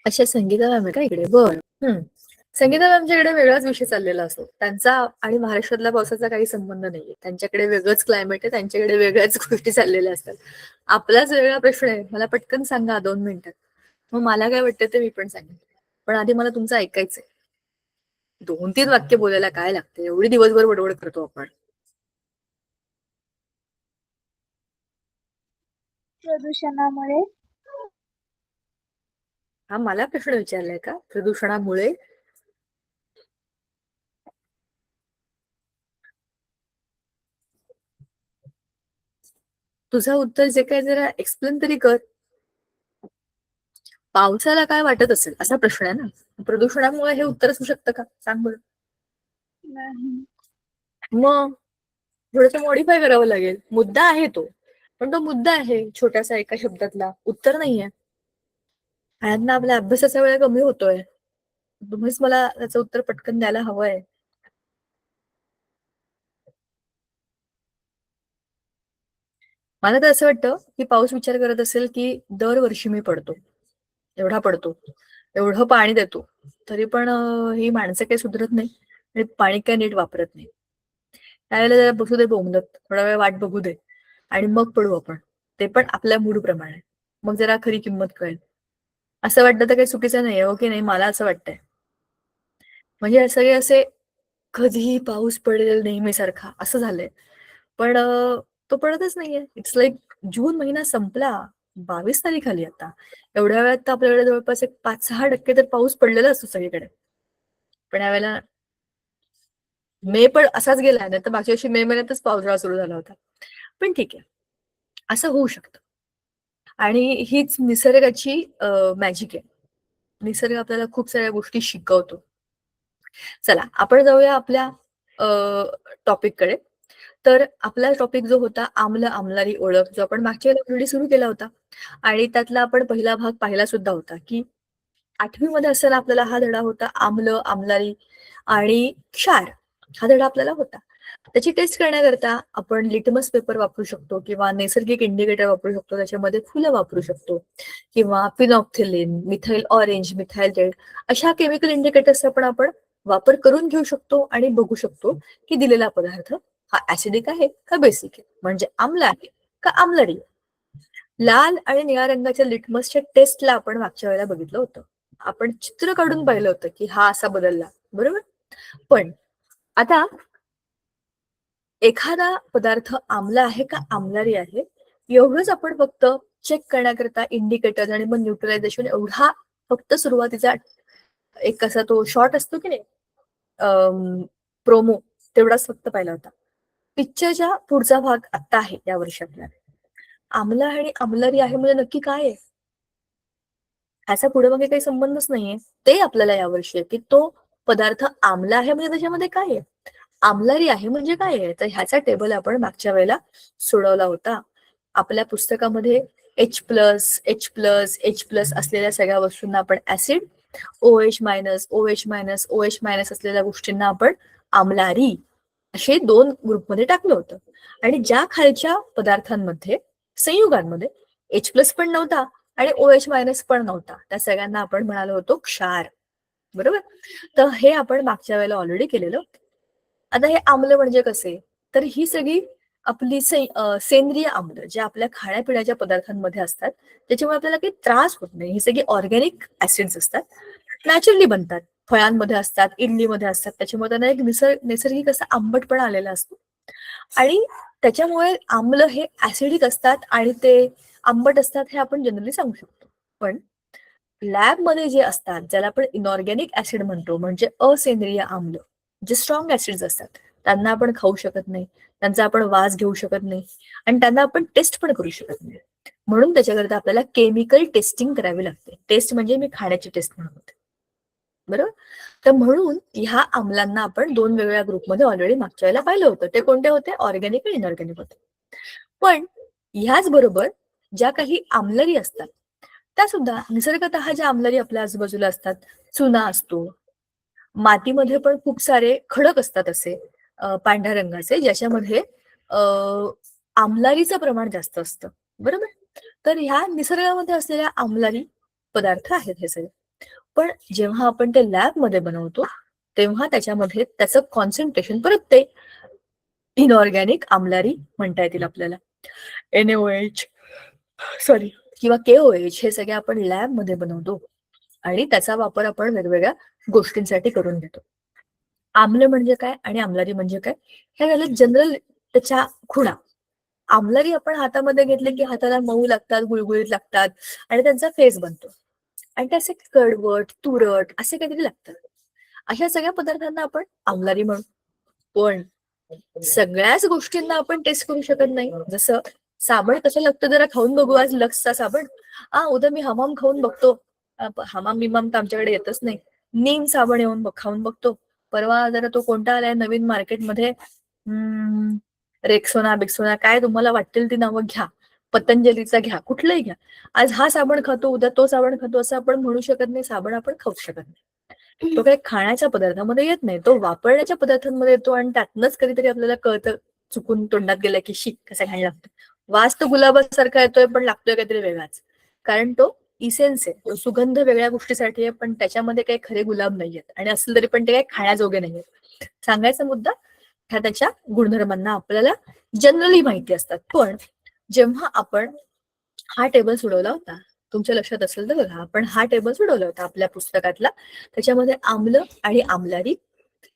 अच्छा, संगीता मॅम आहे का इकडे? बरं. संगीता मॅमच्याकडे वेगळाच विषय चाललेला असतो. त्यांचा आणि महाराष्ट्रातल्या पावसाचा काही संबंध नाहीये. त्यांच्याकडे वेगळंच क्लायमेट आहे, त्यांच्याकडे वेगळ्याच गोष्टी चाललेल्या असतात. आपलाच वेगळा प्रश्न आहे. मला पटकन सांगा 2 मिनिटात. मग मला काय वाटतं ते मी पण सांगेन. पण आधी मला तुमचं ऐकायचंय. 2-3 वाक्य बोलायला काय लागते? एवढी दिवसभर बडबड करतो आपण. प्रदूषणामुळे. हा मला प्रश्न विचारलाय का? प्रदूषणामुळे? तुझं उत्तर जे काय जरा एक्सप्लेन तरी कर. पावसाला काय वाटत असेल असा प्रश्न आहे ना. प्रदूषणामुळे हे उत्तर असू शकतं का? सांग बरं. नाही. मग थोडंसं मॉडीफाय करावं लागेल. मुद्दा आहे तो, पण तो मुद्दा आहे छोट्यासा एका शब्दातला, उत्तर नाहीये. ह्यांना आपल्या अभ्यासाचा वेळ कमी होतोय. तुम्हीच मला त्याचं उत्तर पटकन द्यायला हवंय. मला तर असं वाटतं की पाऊस विचार करत असेल की दरवर्षी मी पडतो, एवढा पडतो, एवढं पाणी देतो, तरी पण ही माणसं काही सुधरत नाही आणि पाणी काही नीट वापरत नाही. त्यावेळेला जरा बसू दे बोंबलत, थोडा वेळ वाट बघू दे आणि मग पडू आपण. ते पण आपल्या मूड प्रमाणे. मग जरा खरी किंमत कळेल. असं वाटतं तर काही चुकीचं नाहीये, हो की नाही? मला असं वाटतंय. म्हणजे सगळे असे कधीही पाऊस पडेल नेहमीसारखा असं झालंय. पण तो पडतच नाहीये. इट्स लाइक जून महिना संपला. 22 तारीख आली आता. एवढ्या वेळात तर आपल्याकडे जवळपास एक 5-6% तर पाऊस पडलेला असतो सगळीकडे. पण यावेळेला मे पण असाच गेला, नाही तर मागच्या वर्षी मे महिन्यातच पावसाळा सुरू झाला होता. पण ठीक आहे. असं होऊ शकतं. आणि हीच निसर्गाची मॅजिक आहे. निसर्ग आपल्याला खूप साऱ्या गोष्टी शिकवतो. चला आपण जाऊया आपल्या टॉपिककडे. तर आपला टॉपिक जो होता आम्ल आमलारी ओळख, जो आपण मागच्या वेळेला ऑलरेडी सुरू केला होता आणि त्यातला आपण पहिला भाग पाहिला सुद्धा होता, की 8वी मध्ये असताना आपल्याला हा धडा होता आम्ल, आमलारी आणि क्षार हा धडा आपल्याला होता. त्याची टेस्ट करण्याकरता आपण लिटमस पेपर वापरू शकतो किंवा नैसर्गिक इंडिकेटर वापरू शकतो. त्याच्यामध्ये फुलं वापरू शकतो किंवा फिनॉक्थिलिन, मिथाइल ऑरेंज, मिथाइल रेड अशा केमिकल इंडिकेटर्सचा पण आपण वापर करून घेऊ शकतो आणि बघू शकतो की दिलेला पदार्थ हा ऍसिडिक आहे का बेसिक आहे, म्हणजे आम्ल आहे का आम्लरी आहे. लाल आणि निळ्या रंगाच्या लिटमसच्या टेस्टला आपण मागच्या वेळेला बघितलं होतं. आपण चित्र काढून पाहिलं होतं की हा असा बदलला, बरोबर? पण आता एखादा पदार्थ आम्ल आहे का आम्लारी आहे एवढंच आपण फक्त चेक करण्याकरता इंडिकेटर आणि मग न्यूट्रलायझेशन एवढा फक्त सुरुवातीचा एक कसा तो शॉर्ट असतो की नाही प्रोमो, तेवढाच फक्त पाहिला होता. पिक्चरच्या पुढचा भाग आता आहे या वर्षी आपल्याला. आम्ल आणि आम्लारी आहे म्हणजे नक्की काय आहे? ह्याचा पुढे मागे काही संबंधच नाहीये. ते आपल्याला यावर्षी आहे की तो पदार्थ आम्ल आहे म्हणजे त्याच्यामध्ये काय आहे, आम्लारी आहे म्हणजे काय आहे. तर ह्याचा टेबल आपण मागच्या वेळेला सोडवला होता. आपल्या पुस्तकामध्ये H+, H+, असलेल्या सगळ्या वस्तूंना आपण ऍसिड, OH-OH-OH- असलेल्या गोष्टींना आपण आम्लारी असे 2 ग्रुपमध्ये टाकलं होतं. आणि ज्या खालच्या पदार्थांमध्ये संयुगांमध्ये H+ पण नव्हता आणि OH- पण नव्हता, त्या सगळ्यांना आपण म्हणालो होतो क्षार, बरोबर? तर हे आपण मागच्या वेळेला ऑलरेडी केलेलं. आता हे आम्ल म्हणजे कसे, तर ही सगळी आपली सेंद्रिय आम्ल जे आपल्या खाण्यापिण्याच्या पदार्थांमध्ये असतात, त्याच्यामुळे आपल्याला काही त्रास होत नाही. ही सगळी ऑर्गॅनिक ऍसिड्स असतात, नॅचरली बनतात. फळांमध्ये असतात, इडलीमध्ये असतात, त्याच्यामुळे त्यांना एक नैसर्गिक असा आंबटपणा आलेला असतो. आणि त्याच्यामुळे आम्ल हे ऍसिडिक असतात आणि ते आंबट असतात हे आपण जनरली सांगू शकतो. पण लॅबमध्ये जे असतात, ज्याला आपण इनऑर्गॅनिक ऍसिड म्हणतो, म्हणजे असेंद्रिय आम्ल, जे स्ट्रॉंग ऍसिड्स असतात, त्यांना आपण खाऊ शकत नाही, त्यांचा आपण वास घेऊ शकत नाही आणि त्यांना आपण टेस्ट पण करू शकत नाही. म्हणून त्याच्याकरता आपल्याला केमिकल टेस्टिंग करावी लागते. टेस्ट म्हणजे मी खाण्याची टेस्ट म्हणत होते, बरोबर? तर म्हणून ह्या आम्लांना आपण 2 वेगवेगळ्या ग्रुपमध्ये ऑलरेडी मागच्या वेळेला पाहिलं होतं. ते कोणते होते? ऑर्गॅनिक आणि इनऑर्गॅनिक होते. पण ह्याच बरोबर ज्या काही आम्लरी असतात त्या सुद्धा निसर्गतः ज्या आम्लरी आपल्या आजूबाजूला असतात, चुना असतो, मातीमध्ये पण खूप सारे खडक असतात असे पांढऱ्या रंगाचे, ज्याच्यामध्ये आम्लारीचं प्रमाण जास्त असतं, बरोबर? तर ह्या निसर्गामध्ये असलेल्या आम्लारी पदार्थ आहेत हे सगळे. पण जेव्हा आपण ते लॅबमध्ये बनवतो तेव्हा त्याच्यामध्ये त्याचं कॉन्सन्ट्रेशन परत ते इनऑर्गॅनिक आम्लारी म्हणता येतील आपल्याला, NaOH सॉरी किंवा KOH हे सगळे आपण लॅबमध्ये बनवतो आणि त्याचा वापर आपण वेगवेगळ्या गोष्टींसाठी करून घेतो. आम्ल म्हणजे काय आणि आम्लारी म्हणजे काय हे झालं जनरल त्याच्या खुणा. आम्लारी आपण हातामध्ये घेतले की हाताला मऊ लागतात, गुळगुळीत लागतात आणि त्यांचा फेस बनतो आणि ते असे कडवट तुरट असे काहीतरी लागतात. अशा सगळ्या पदार्थांना आपण आम्लारी म्हणू. पण सगळ्याच गोष्टींना आपण टेस्ट करू शकत नाही. जसं साबण कसं लागतं जरा खाऊन बघू आज लक्सचा साबण, उद्या मी हमाम खाऊन बघतो, हमाम बिमाम तर आमच्याकडे येतच नाही. नीम साबण खाऊन बघतो. परवा जरा तो कोणता आलाय नवीन मार्केटमध्ये, रेक्सोना बिक्सोना काय तुम्हाला वाटेल ती नावं घ्या, पतंजलीचा घ्या, कुठलंही घ्या. आज हा साबण खातो उद्या तो साबण खातो असं आपण म्हणू शकत नाही. साबण आपण खाऊच शकत नाही. तो काही खाण्याच्या पदार्थामध्ये येत नाही, तो वापरण्याच्या पदार्थांमध्ये येतो आणि त्यातनंच कधीतरी आपल्याला कळतं चुकून तोंडात गेलं की शी कसा घाण लागतो. वास तर गुलाबासारखा येतोय पण लागतोय काहीतरी वेगळाच, कारण तो इसेन्स आहे, तो सुगंध वेगळ्या गोष्टीसाठी आहे पण त्याच्यामध्ये काही खरे गुलाब नाहीयेत आणि असलं तरी पण ते काही खाण्याजोगे नाहीयेत. सांगायचा मुद्दा ह्या त्याच्या गुणधर्मांना आपल्याला जनरली माहिती असतात. पण जेव्हा आपण हा टेबल सोडवला होता, तुमच्या लक्षात असेल तर बघा, आपण हा टेबल सोडवला होता आपल्या पुस्तकातला. त्याच्यामध्ये आम्ल आणि आम्लारी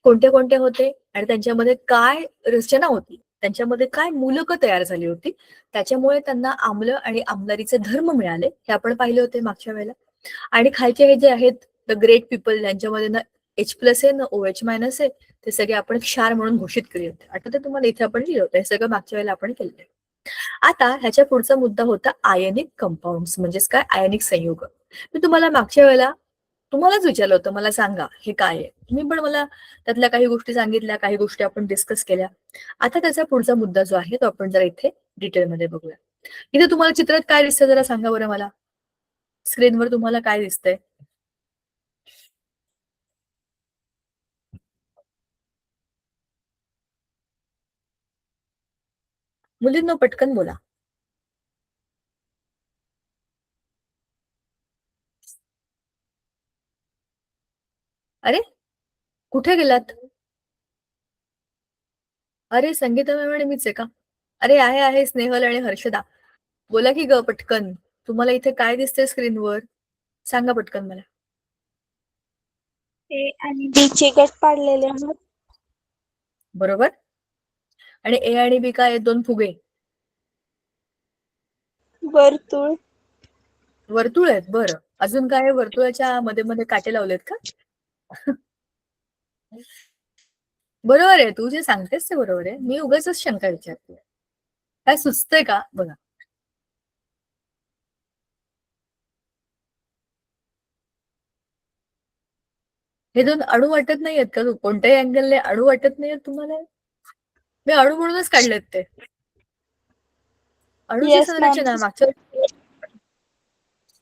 कोणत्या कोणत्या होते आणि त्यांच्यामध्ये काय रचना होती, त्यांच्यामध्ये काय मूलकं तयार झाली होती, त्याच्यामुळे त्यांना आम्ल आणि आम्लारीचे धर्म मिळाले हे आपण पाहिले होते मागच्या वेळेला. आणि खालचे हे जे आहेत द ग्रेट पीपल, ज्यांच्यामध्ये ना H+ आहे ना OH- आहे, ते सगळे आपण क्षार म्हणून घोषित केले होते. आठवतं तुम्हाला, इथे आपण लिहिलं होतं हे सगळं मागच्या वेळेला आपण केलेलं. आता ह्याच्या पुढचा मुद्दा होता आयनिक कंपाऊंड्स, म्हणजेच काय आयनिक संयुग. मी तुम्हाला मागच्या वेळेला तुम्हालाच विचारलं होतं मला सांगा हे काय आहे, तुम्ही पण मला त्यातल्या काही गोष्टी सांगितल्या, काही गोष्टी आपण डिस्कस केल्या. आता त्याचा पुढचा मुद्दा जो आहे तो आपण जरा इथे डिटेलमध्ये बघूया. इथे तुम्हाला चित्रात काय दिसतंय जरा सांगा बरं मला, स्क्रीनवर तुम्हाला काय दिसतंय? मुलींनो पटकन बोला. अरे कुठे गेलात? अरे संगीता मॅम आणि मीच आहे का? अरे आहे स्नेहल आणि हर्षदा, बोला की ग पटकन. तुम्हाला इथे काय दिसतंय स्क्रीनवर, सांगा पटकन मला. ए आणि बी चे गट पाडलेले आहेत. बरोबर. आणि ए आणि बी काय आहेत? दोन फुगे, वर्तुळ. वर्तुळ आहेत. बरं, अजून काय आहे? वर्तुळाच्या मध्ये मध्ये काटे लावलेत का? बरोबर आहे, तू जे सांगतेस ते बरोबर आहे. मी उगाच शंका विचारते, काय सुचतंय का बघा. हे दोन अणू वाटत नाहीयेत का? कोणत्याही अँगलने अणू वाटत नाहीयेत तुम्हाला? मी अणू म्हणूनच काढलेत ते. अणूची येस मॅम. संरचना मागच्या.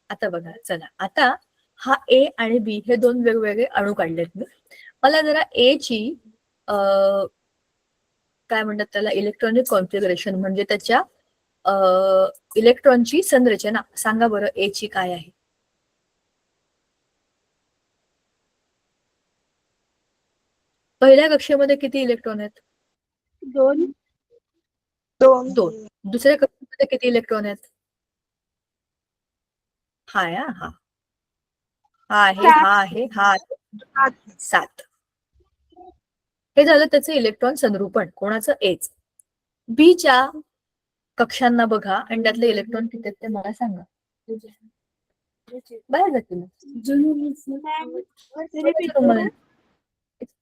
आता बघा चला, आता हा ए आणि बी हे दोन वेगवेगळे अणू काढलेत मी. मला जरा ए ची काय म्हणतात त्याला, इलेक्ट्रॉनिक कॉन्फिगरेशन म्हणजे त्याच्या इलेक्ट्रॉनची संरचना सांगा बरं, ए ची काय आहे? पहिल्या कक्षेमध्ये किती इलेक्ट्रॉन आहेत? दोन. दोन. दोन. दुसऱ्या कक्षेमध्ये किती इलेक्ट्रॉन आहेत? हा आहे, हा हा आहे, हा आहे, हा आहे, 7. हे झालं त्याचं इलेक्ट्रॉन संरूपण, कोणाचं? एच. बीच्या कक्षांना बघा आणि त्यातले इलेक्ट्रॉन किती आहेत ते मला सांगा. बाहेर जातील तुम्हाला.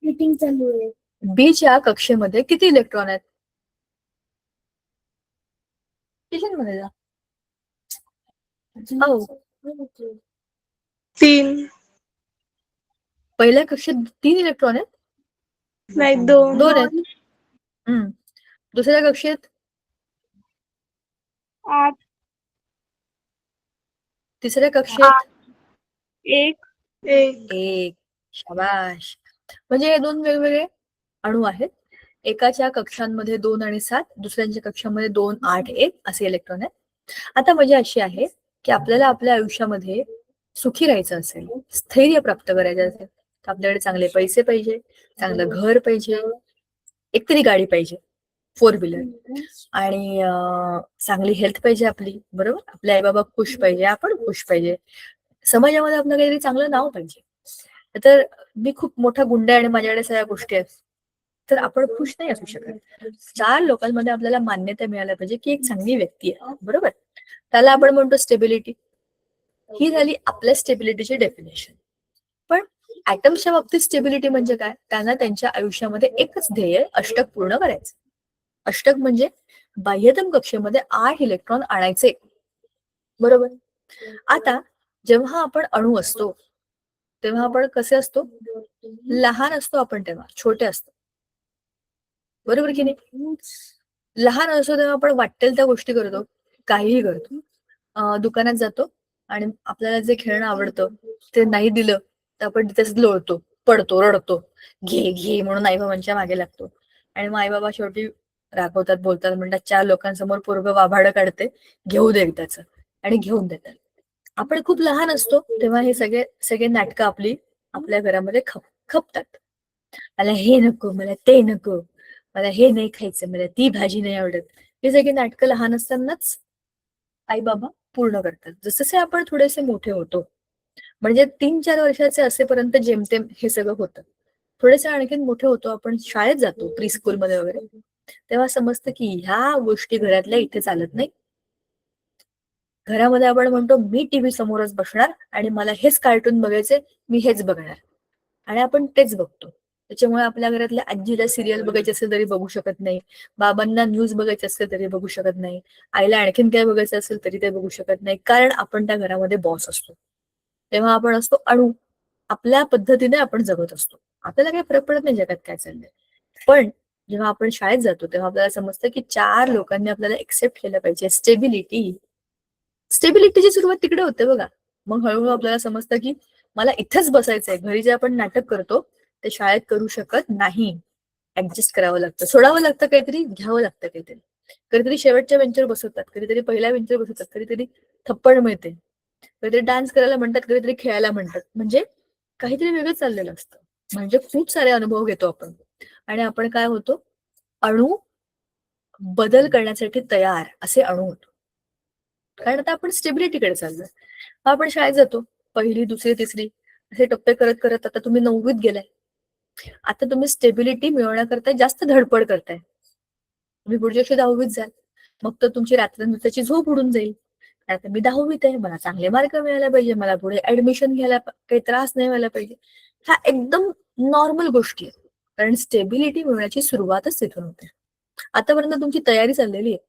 मीटिंग चालू आहे. बीच्या कक्षेमध्ये किती इलेक्ट्रॉन आहेत? किचन मध्ये जा. हो, 3. पहिल्या कक्षेत 3 इलेक्ट्रॉन आहेत. नाही, 2. 2 आहेत. दुसऱ्या कक्षेत? 8. तिसऱ्या कक्षेत? 1. 1. 1. शाबाश. म्हणजे हे दोन वेगवेगळे अणू आहेत. एकाच्या कक्षांमध्ये 2 आणि 7, दुसऱ्यांच्या कक्षामध्ये 2, 8, 1 असे इलेक्ट्रॉन आहेत. आता मजा अशी आहे की आपल्याला आपल्या आयुष्यामध्ये सुखी राहायचं असेल, स्थैर्य प्राप्त करायचं असेल तर आपल्याकडे चांगले पैसे पाहिजे, चांगलं घर पाहिजे, एकतरी गाडी पाहिजे, 4 व्हीलर, आणि चांगली हेल्थ पाहिजे आपली, बरोबर. आपले आई बाबा खुश पाहिजे, आपण खुश पाहिजे, समाजामध्ये आपलं काहीतरी चांगलं नाव पाहिजे. तर मी खूप मोठा गुंड आहे आणि माझ्याकडे सगळ्या गोष्टी आहेत, तर आपण खुश नाही असू शकत. 4 लोकांमध्ये आपल्याला मान्यता मिळायला पाहिजे की एक चांगली व्यक्ती आहे, बरोबर. त्याला आपण म्हणतो स्टेबिलिटी. ही झाली आपल्या स्टेबिलिटीची डेफिनेशन. पण ऍटम्सच्या बाबतीत स्टेबिलिटी म्हणजे काय? त्यांना त्यांच्या आयुष्यामध्ये एकच ध्येय, अष्टक पूर्ण करायचं. अष्टक म्हणजे बाह्यतम कक्षेमध्ये 8 इलेक्ट्रॉन आणायचे, बरोबर. आता जेव्हा आपण अणू असतो तेव्हा आपण कसे असतो? लहान असतो आपण, तेव्हा छोटे असतो, बरोबर की नाही. लहान असतो तेव्हा आपण वाटेल त्या गोष्टी करतो, काहीही करतो. दुकानात जातो आणि आपल्याला जे खेळणं आवडतं ते नाही दिलं तर आपण तिथेच लोळतो, पडतो, रडतो, घे घे म्हणून आईबाबांच्या मागे लागतो. आणि मग आईबाबा शेवटी रागवतात, बोलतात, म्हणतात 4 लोकांसमोर पोरगं वाभाडं काढते, घेऊ दे एकदाच, आणि घेऊन देतात. आपण खूप लहान असतो तेव्हा हे सगळे सगळे नाटकं आपल्या घरामध्ये खपतात. मला हे नको, मला ते नको, मला हे नाही खायचं, मला ती भाजी नाही आवडत. ही सगळी नाटकं लहान असतानाच आई बाबा पूर्ण करतात. जसं आपण थोडेसे मोठे होतो, म्हणजे 3-4 वर्षाचे असेपर्यंत जेमतेम हे सगळं होतं. थोडेसे आणखीन मोठे होतो, आपण शाळेत जातो, प्री स्कूलमध्ये वगैरे, तेव्हा समजतं की ह्या गोष्टी घरातल्या इथे चालत नाही. घरामध्ये आपण म्हणतो मी टीव्ही समोरच बसणार आणि मला हेच कार्टून बघायचे, मी हेच बघणार, आणि आपण तेच बघतो. त्याच्यामुळे आपल्या घरातल्या आजीला सिरियल बघायची असेल तरी बघू शकत नाही, बाबांना न्यूज बघायची असेल तरी बघू शकत नाही, आईला आणखीन काय बघायचं असेल तरी ते बघू शकत नाही, कारण आपण त्या घरामध्ये बॉस असतो. तेव्हा आपण असतो अणू, आपल्या पद्धतीने आपण जगत असतो, आपल्याला काही फरक पडत नाही जगात काय चाललंय. पण जेव्हा आपण शाळेत जातो तेव्हा आपल्याला समजतं की 4 लोकांनी आपल्याला एक्सेप्ट केलं पाहिजे. स्टेबिलिटीची सुरुवात तिकडे होते बघा. मग हळूहळू आपल्याला समजतं की मला इथेच बसायचंय. घरी जे आपण नाटक करतो ते शाळेत करू शकत नाही. ऍडजस्ट करावं लागतं, सोडावं लागतं, काहीतरी घ्यावं लागतं, काहीतरी. कधीतरी शेवटच्या बेंचवर बसवतात, कधीतरी पहिल्या बेंचवर बसवतात, कधीतरी थप्पड मिळते, कधीतरी डान्स करायला म्हणतात, कधीतरी खेळायला म्हणतात. म्हणजे काहीतरी वेगळं चाललेलं असतं. म्हणजे खूप सारे अनुभव घेतो आपण, आणि आपण काय होतो? अणू बदल करण्यासाठी तयार असे अणू होतो. कारण आता आपण स्टेबिलिटीकडे चाललोय. आपण शाळेत जातो, 1ली, 2री, 3री असे टप्पे करत करत आता तुम्ही 9वीत गेलाय. आता तुम्ही स्टेबिलिटी मिळवण्याकरता जास्त धडपड करताय. तुम्ही पुढच्या वर्षी 10वीत जाल, मग तर तुमची रात्रंदिवसाची झोप उडून जाईल. आता मी 10वीत आहे, मला चांगले मार्क मिळायला पाहिजे, मला पुढे ऍडमिशन घ्यायला काही त्रास नाही व्हायला पाहिजे. ह्या एकदम नॉर्मल गोष्टी आहेत, कारण स्टेबिलिटी मिळण्याची सुरुवातच तिथून होते. आतापर्यंत तुमची तयारी चाललेली आहे.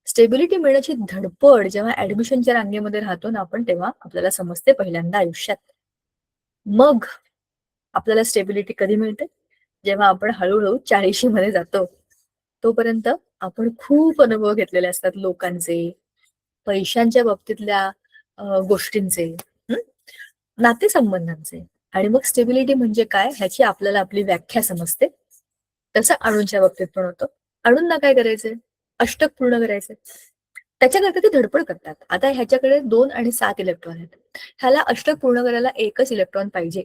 स्टेबिलिटी मिळण्याची धडपड जेव्हा ऍडमिशनच्या रांगेमध्ये राहतो ना आपण, तेव्हा आपल्याला समजते पहिल्यांदा आयुष्यात. मग आपल्याला स्टेबिलिटी कधी मिळते? जेव्हा आपण हळूहळू 40शी मध्ये जातो. तोपर्यंत आपण खूप अनुभव घेतलेले असतात लोकांचे, पैशांच्या बाबतीतल्या गोष्टींचे, नातेसंबंधांचे. आणि मग स्टेबिलिटी म्हणजे काय ह्याची आपल्याला आपली व्याख्या समजते. तसं अणूंच्या बाबतीत पण होतं. अणूंना काय करायचंय? अष्टक पूर्ण करायचंय. त्याच्याकरता ते धडपड करतात. आता ह्याच्याकडे 2 आणि 7 इलेक्ट्रॉन आहेत. ह्याला अष्टक पूर्ण करायला एकच इलेक्ट्रॉन पाहिजे.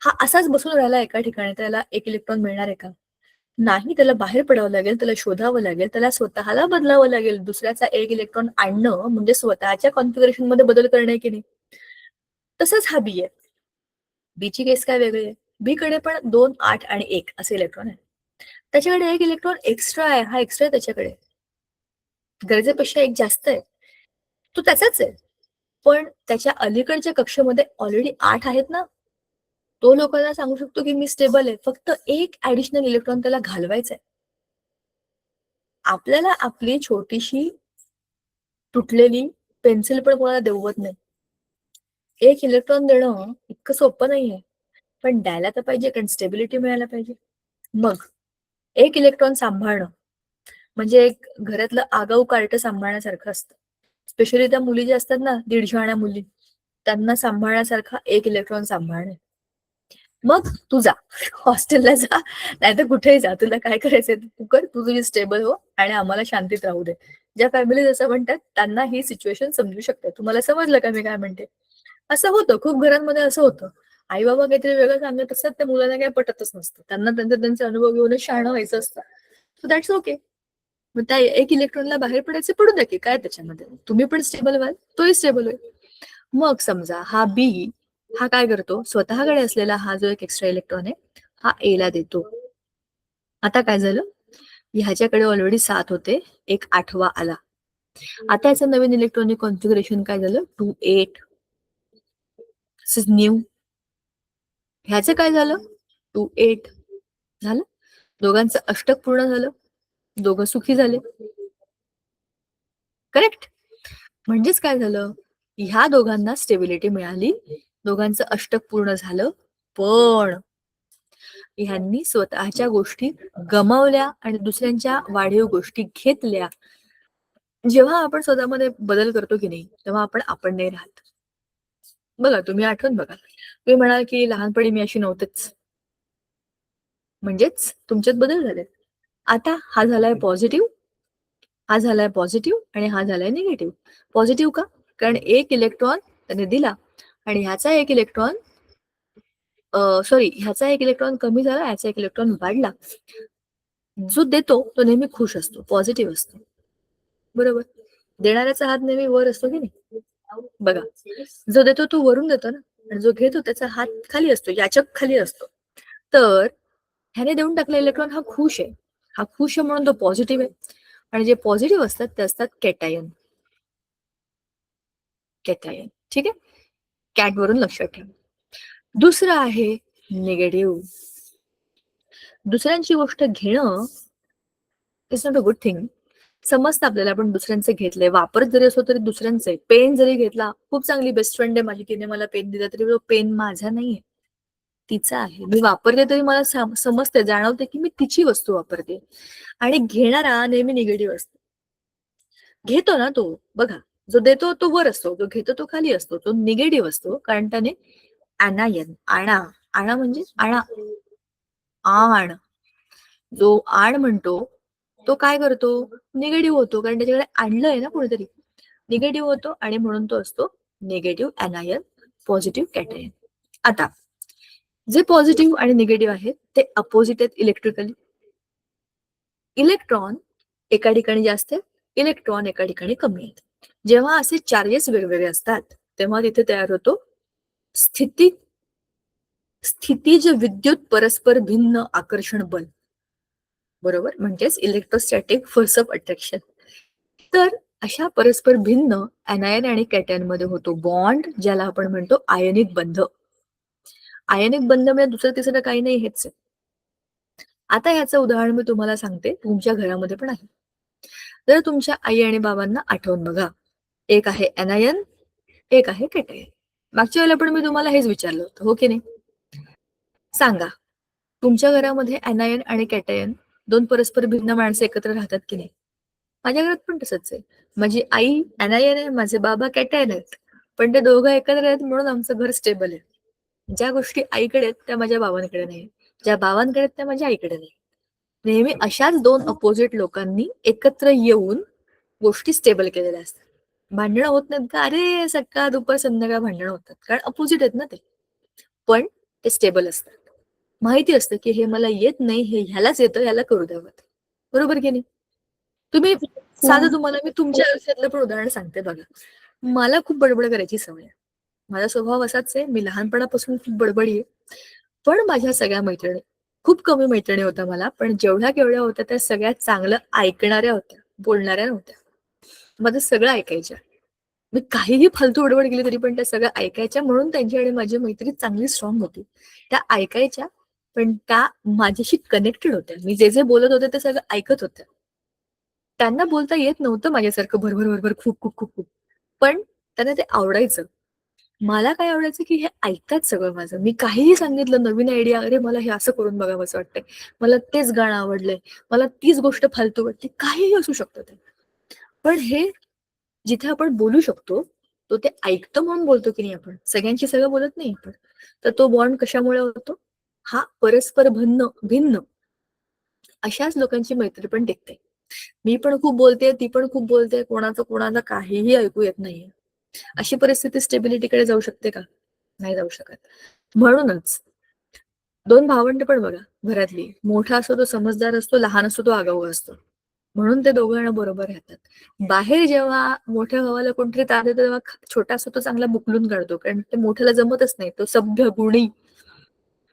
हा असाच बसून राहिला एका ठिकाणी, त्याला 1 इलेक्ट्रॉन मिळणार आहे का? नाही, त्याला बाहेर पडावं लागेल, त्याला शोधावं लागेल, त्याला स्वतःला बदलावं लागेल. दुसऱ्याचा 1 इलेक्ट्रॉन आणणं म्हणजे स्वतःच्या कॉन्फिगरेशन मध्ये बदल करणे की नाही. तसंच हा बी आहे. बीची केस काय वेगळी आहे? बी कडे पण 2, 8 आणि 1 असे इलेक्ट्रॉन आहे. त्याच्याकडे 1 इलेक्ट्रॉन एक्स्ट्रा आहे, हा एक्स्ट्रा आहे त्याच्याकडे, गरजेपेक्षा 1 जास्त आहे. तो त्याचाच आहे, पण त्याच्या अलीकडच्या कक्षेमध्ये ऑलरेडी 8 आहेत ना. तो लोकांना सांगू शकतो की मी स्टेबल आहे, फक्त 1 ऍडिशनल इलेक्ट्रॉन त्याला घालवायचा आहे. आपल्याला आपली छोटीशी तुटलेली पेन्सिल पण कोणाला देवत नाही. 1 इलेक्ट्रॉन देणं इतकं सोपं नाहीये, पण द्यायला तर पाहिजे, कारण स्टेबिलिटी मिळायला पाहिजे. मग 1 इलेक्ट्रॉन सांभाळणं म्हणजे एक घरातलं आगाऊ कार्ट सांभाळण्यासारखं असतं. स्पेशली त्या मुली ज्या असतात ना, 150 मुली, त्यांना सांभाळण्यासारखा 1 इलेक्ट्रॉन सांभाळणे. मग तू जा, हॉस्टेलला जा, नाहीतर कुठेही जा, तुला काय करायचंय तू कर, तू तुझी स्टेबल हो आणि आम्हाला शांतीत राहू दे. ज्या फॅमिली असं म्हणतात त्यांना ही सिच्युएशन समजू शकते. तुम्हाला समजलं का मी काय म्हणते? असं होतं, खूप घरांमध्ये असं होतं. आई बाबा काहीतरी वेगळं सांगत असतात, त्या मुलांना काही पटतच नसतं. त्यांना त्यांचे अनुभव घेऊनच शहाणं व्हायचं असतं. So that's okay. मग त्या एक इलेक्ट्रॉनला बाहेर पडायचे पडू द्या की, काय त्याच्यामध्ये, तुम्ही पण स्टेबल व्हाल, तोही स्टेबल होईल. मग समजा हा बी, हा काय करतो, स्वतःकडे असलेला हा जो एक एक्स्ट्रा इलेक्ट्रॉन आहे हा ए ला देतो. आता काय झालं, ह्याच्याकडे ऑलरेडी 7 होते, एक 8वा आला. आता याचं नवीन इलेक्ट्रॉनिक कॉन्फिगरेशन काय झालं, 2 8. दिस इज न्यू. ह्याचं काय झालं, 2 8 झालं. दोघांचं अष्टक पूर्ण झालं, दोघं सुखी झाले. करेक्ट. म्हणजेच काय झालं, ह्या दोघांना स्टेबिलिटी मिळाली, दोघांचं अष्टक पूर्ण झालं, पण ह्यांनी स्वतःच्या गोष्टी गमावल्या आणि दुसऱ्यांच्या वाढीव गोष्टी घेतल्या. जेव्हा आपण स्वतःमध्ये बदल करतो की नाही, तेव्हा आपण नाही राहत. बघा, तुम्ही आठवण बघा, तुम्ही म्हणाल की लहानपणी मी अशी नव्हतेच, म्हणजेच तुमच्यात बदल झाले. आता हा झालाय पॉझिटिव्ह, हा झालाय पॉझिटिव्ह आणि हा झालाय निगेटिव्ह. पॉझिटिव्ह का, कारण एक इलेक्ट्रॉन त्याने दिला आणि ह्याचा एक इलेक्ट्रॉन ह्याचा एक इलेक्ट्रॉन कमी झाला, ह्याचा एक इलेक्ट्रॉन वाढला. जो देतो तो नेहमी खुश असतो, पॉझिटिव्ह असतो, बरोबर. देणाऱ्याचा हात नेहमी वर असतो की नाही. बघा, जो देतो तो वरून देतो ना, आणि जो घेतो त्याचा हात खाली असतो, याचक खाली असतो. तर ह्याने देऊन टाकलेला इलेक्ट्रॉन हा खुश आहे, हा खुश आहे म्हणून तो पॉझिटिव्ह आहे. आणि जे पॉझिटिव्ह असतात ते असतात कॅटायन. कॅटायन, ठीक आहे, कॅट वरून लक्षात ठेवा. दुसरं आहे निगेटिव्ह. दुसऱ्यांची गोष्ट घेणं is not a good thing. समजतं आपल्याला आपण दुसऱ्यांचे घेतलंय, वापरत जरी असो तरी दुसऱ्यांचे. पेन जरी घेतला, खूप चांगली बेस्ट फ्रेंड आहे माझी, तिने मला पेन दिला, तरी तो पेन माझा नाहीये, तिचा आहे. मी वापरते तरी मला समजते, जाणवते की मी तिची वस्तू वापरते. आणि घेणारा नेहमी निगेटिव्ह असतो. घेतो ना तो, बघा, जो देतो तो वर असतो, जो घेतो तो खाली असतो, तो निगेटिव्ह असतो, कारण त्याने ऍनायन, आणा, आणा म्हणजे आणा, आण, जो आण म्हणतो तो काय करतो, निगेटिव्ह होतो, कारण त्याच्याकडे आणलंय ना कोणीतरी, निगेटिव्ह होतो आणि म्हणून तो असतो निगेटिव्ह ऍनायन, पॉझिटिव्ह कॅटायन. आता जे पॉझिटिव्ह आणि निगेटिव्ह आहेत ते अपोजिट आहेत इलेक्ट्रिकली. इलेक्ट्रॉन एका ठिकाणी जास्त आहे, इलेक्ट्रॉन एका ठिकाणी कमी आहेत. जेव्हा असे चार्जेस वेगवेगळे असतात तेव्हा तिथे तयार होतो स्थिती स्थितीज विद्युत परस्पर भिन्न आकर्षण बल, बरोबर, म्हणजेच इलेक्ट्रोस्टॅटिक फोर्स ऑफ अट्रॅक्शन. तर अशा परस्पर भिन्न अनायन आणि कॅटॅन मध्ये होतो बॉन्ड, ज्याला आपण म्हणतो आयनिक बंध. आयनिक बंध म्हणजे दुसरं तिसरं काही नाही, हेच आहे. आता ह्याचं उदाहरण मी तुम्हाला सांगते, तुमच्या घरामध्ये पण आहे. जर तुमच्या आई आणि बाबांना आठवून बघा, एक आहे अनायन, एक आहे कॅटायन. मागच्या वेळेला पण मी तुम्हाला हेच विचारलं होतं, हो की नाही. सांगा, तुमच्या घरामध्ये अनायन आणि कॅटायन दोन परस्पर भिन्न माणसं एकत्र राहतात की नाही. माझ्या घरात पण तसंच आहे. माझी आई अनायन आहे, माझे बाबा कॅटायन आहेत, पण ते दोघं एकत्र आहेत म्हणून आमचं घर स्टेबल आहे. ज्या गोष्टी आईकडे आहेत त्या माझ्या बाबांकडे नाही, ज्या बाबांकडे आहेत त्या माझ्या आईकडे नाही. नेहमी अशाच दोन अपोजिट लोकांनी एकत्र येऊन गोष्टी स्टेबल केलेल्या असतात. भांडणं होत नाहीत का, अरे सकाळ दुपार संध्याकाळ भांडणं होतात, कारण अपोजिट आहेत ना ते, पण ते स्टेबल असतात. माहिती असतं की हे मला येत नाही, हे ह्यालाच येतं, ह्याला करू द्यावं, बरोबर की नाही. तुम्ही साधं, तुम्हाला मी तुमच्या आयुष्यातलं पण उदाहरण सांगते बघा. मला खूप बडबड करायची सवय आहे, माझा स्वभाव असाच आहे, मी लहानपणापासून खूप बडबडी आहे. पण माझ्या सगळ्या मैत्रिणी, खूप कमी मैत्रिणी होत्या मला, पण जेवढ्या केवढ्या होत्या त्या सगळ्यात चांगलं ऐकणाऱ्या होत्या, बोलणाऱ्या नव्हत्या. माझं सगळं ऐकायच्या. मी काहीही फालतू बडबड केली तरी पण त्या सगळ्या ऐकायच्या, म्हणून त्यांची आणि माझी मैत्री चांगली स्ट्रॉंग होती. त्या ऐकायच्या, पण त्या माझ्याशी कनेक्टेड होत्या. मी जे जे बोलत होते ते सगळं ऐकत होत्या. त्यांना बोलता येत नव्हतं माझ्यासारखं भरभर भरभर खूप खूप खूप खूप, पण त्यांना ते आवडायचं. मला काय आवडायचं की हे ऐकतात सगळं माझं. मी काहीही सांगितलं, नवीन आयडिया, अरे मला हे असं करून बघावं असं वाटतंय, मला तेच गाणं आवडलंय, मला तीच गोष्ट फालतू वाटते, काहीही असू शकतं ते. पण हे जिथे आपण बोलू शकतो, तो ते ऐकतो म्हणून बोलतो की नाही आपण, सगळ्यांशी सगळं बोलत नाही आपण. तर तो बॉन्ड कशामुळे होतो, हा परस्पर भिन्न भिन्न अशाच लोकांची मैत्री पण टिकते. मी पण खूप बोलते, ती पण खूप बोलते, कोणाचं कोणाला काहीही ऐकू येत नाहीये. अशी परिस्थिती स्टेबिलिटीकडे जाऊ शकते का? नाही जाऊ शकत. म्हणूनच 2 भावंड पण बघा घरातली, मोठा असतो तो समजदार असतो, लहान असतो तो आगाऊ असतो. म्हणून ते दोघं जण बरोबर राहतात. बाहेर जेव्हा मोठ्या भावाला कोणतरी त्रास देतो तेव्हा छोटा असतो तो चांगला बुकलून काढतो, कारण ते मोठ्याला जमतच नाही. तो सभ्य, गुणी,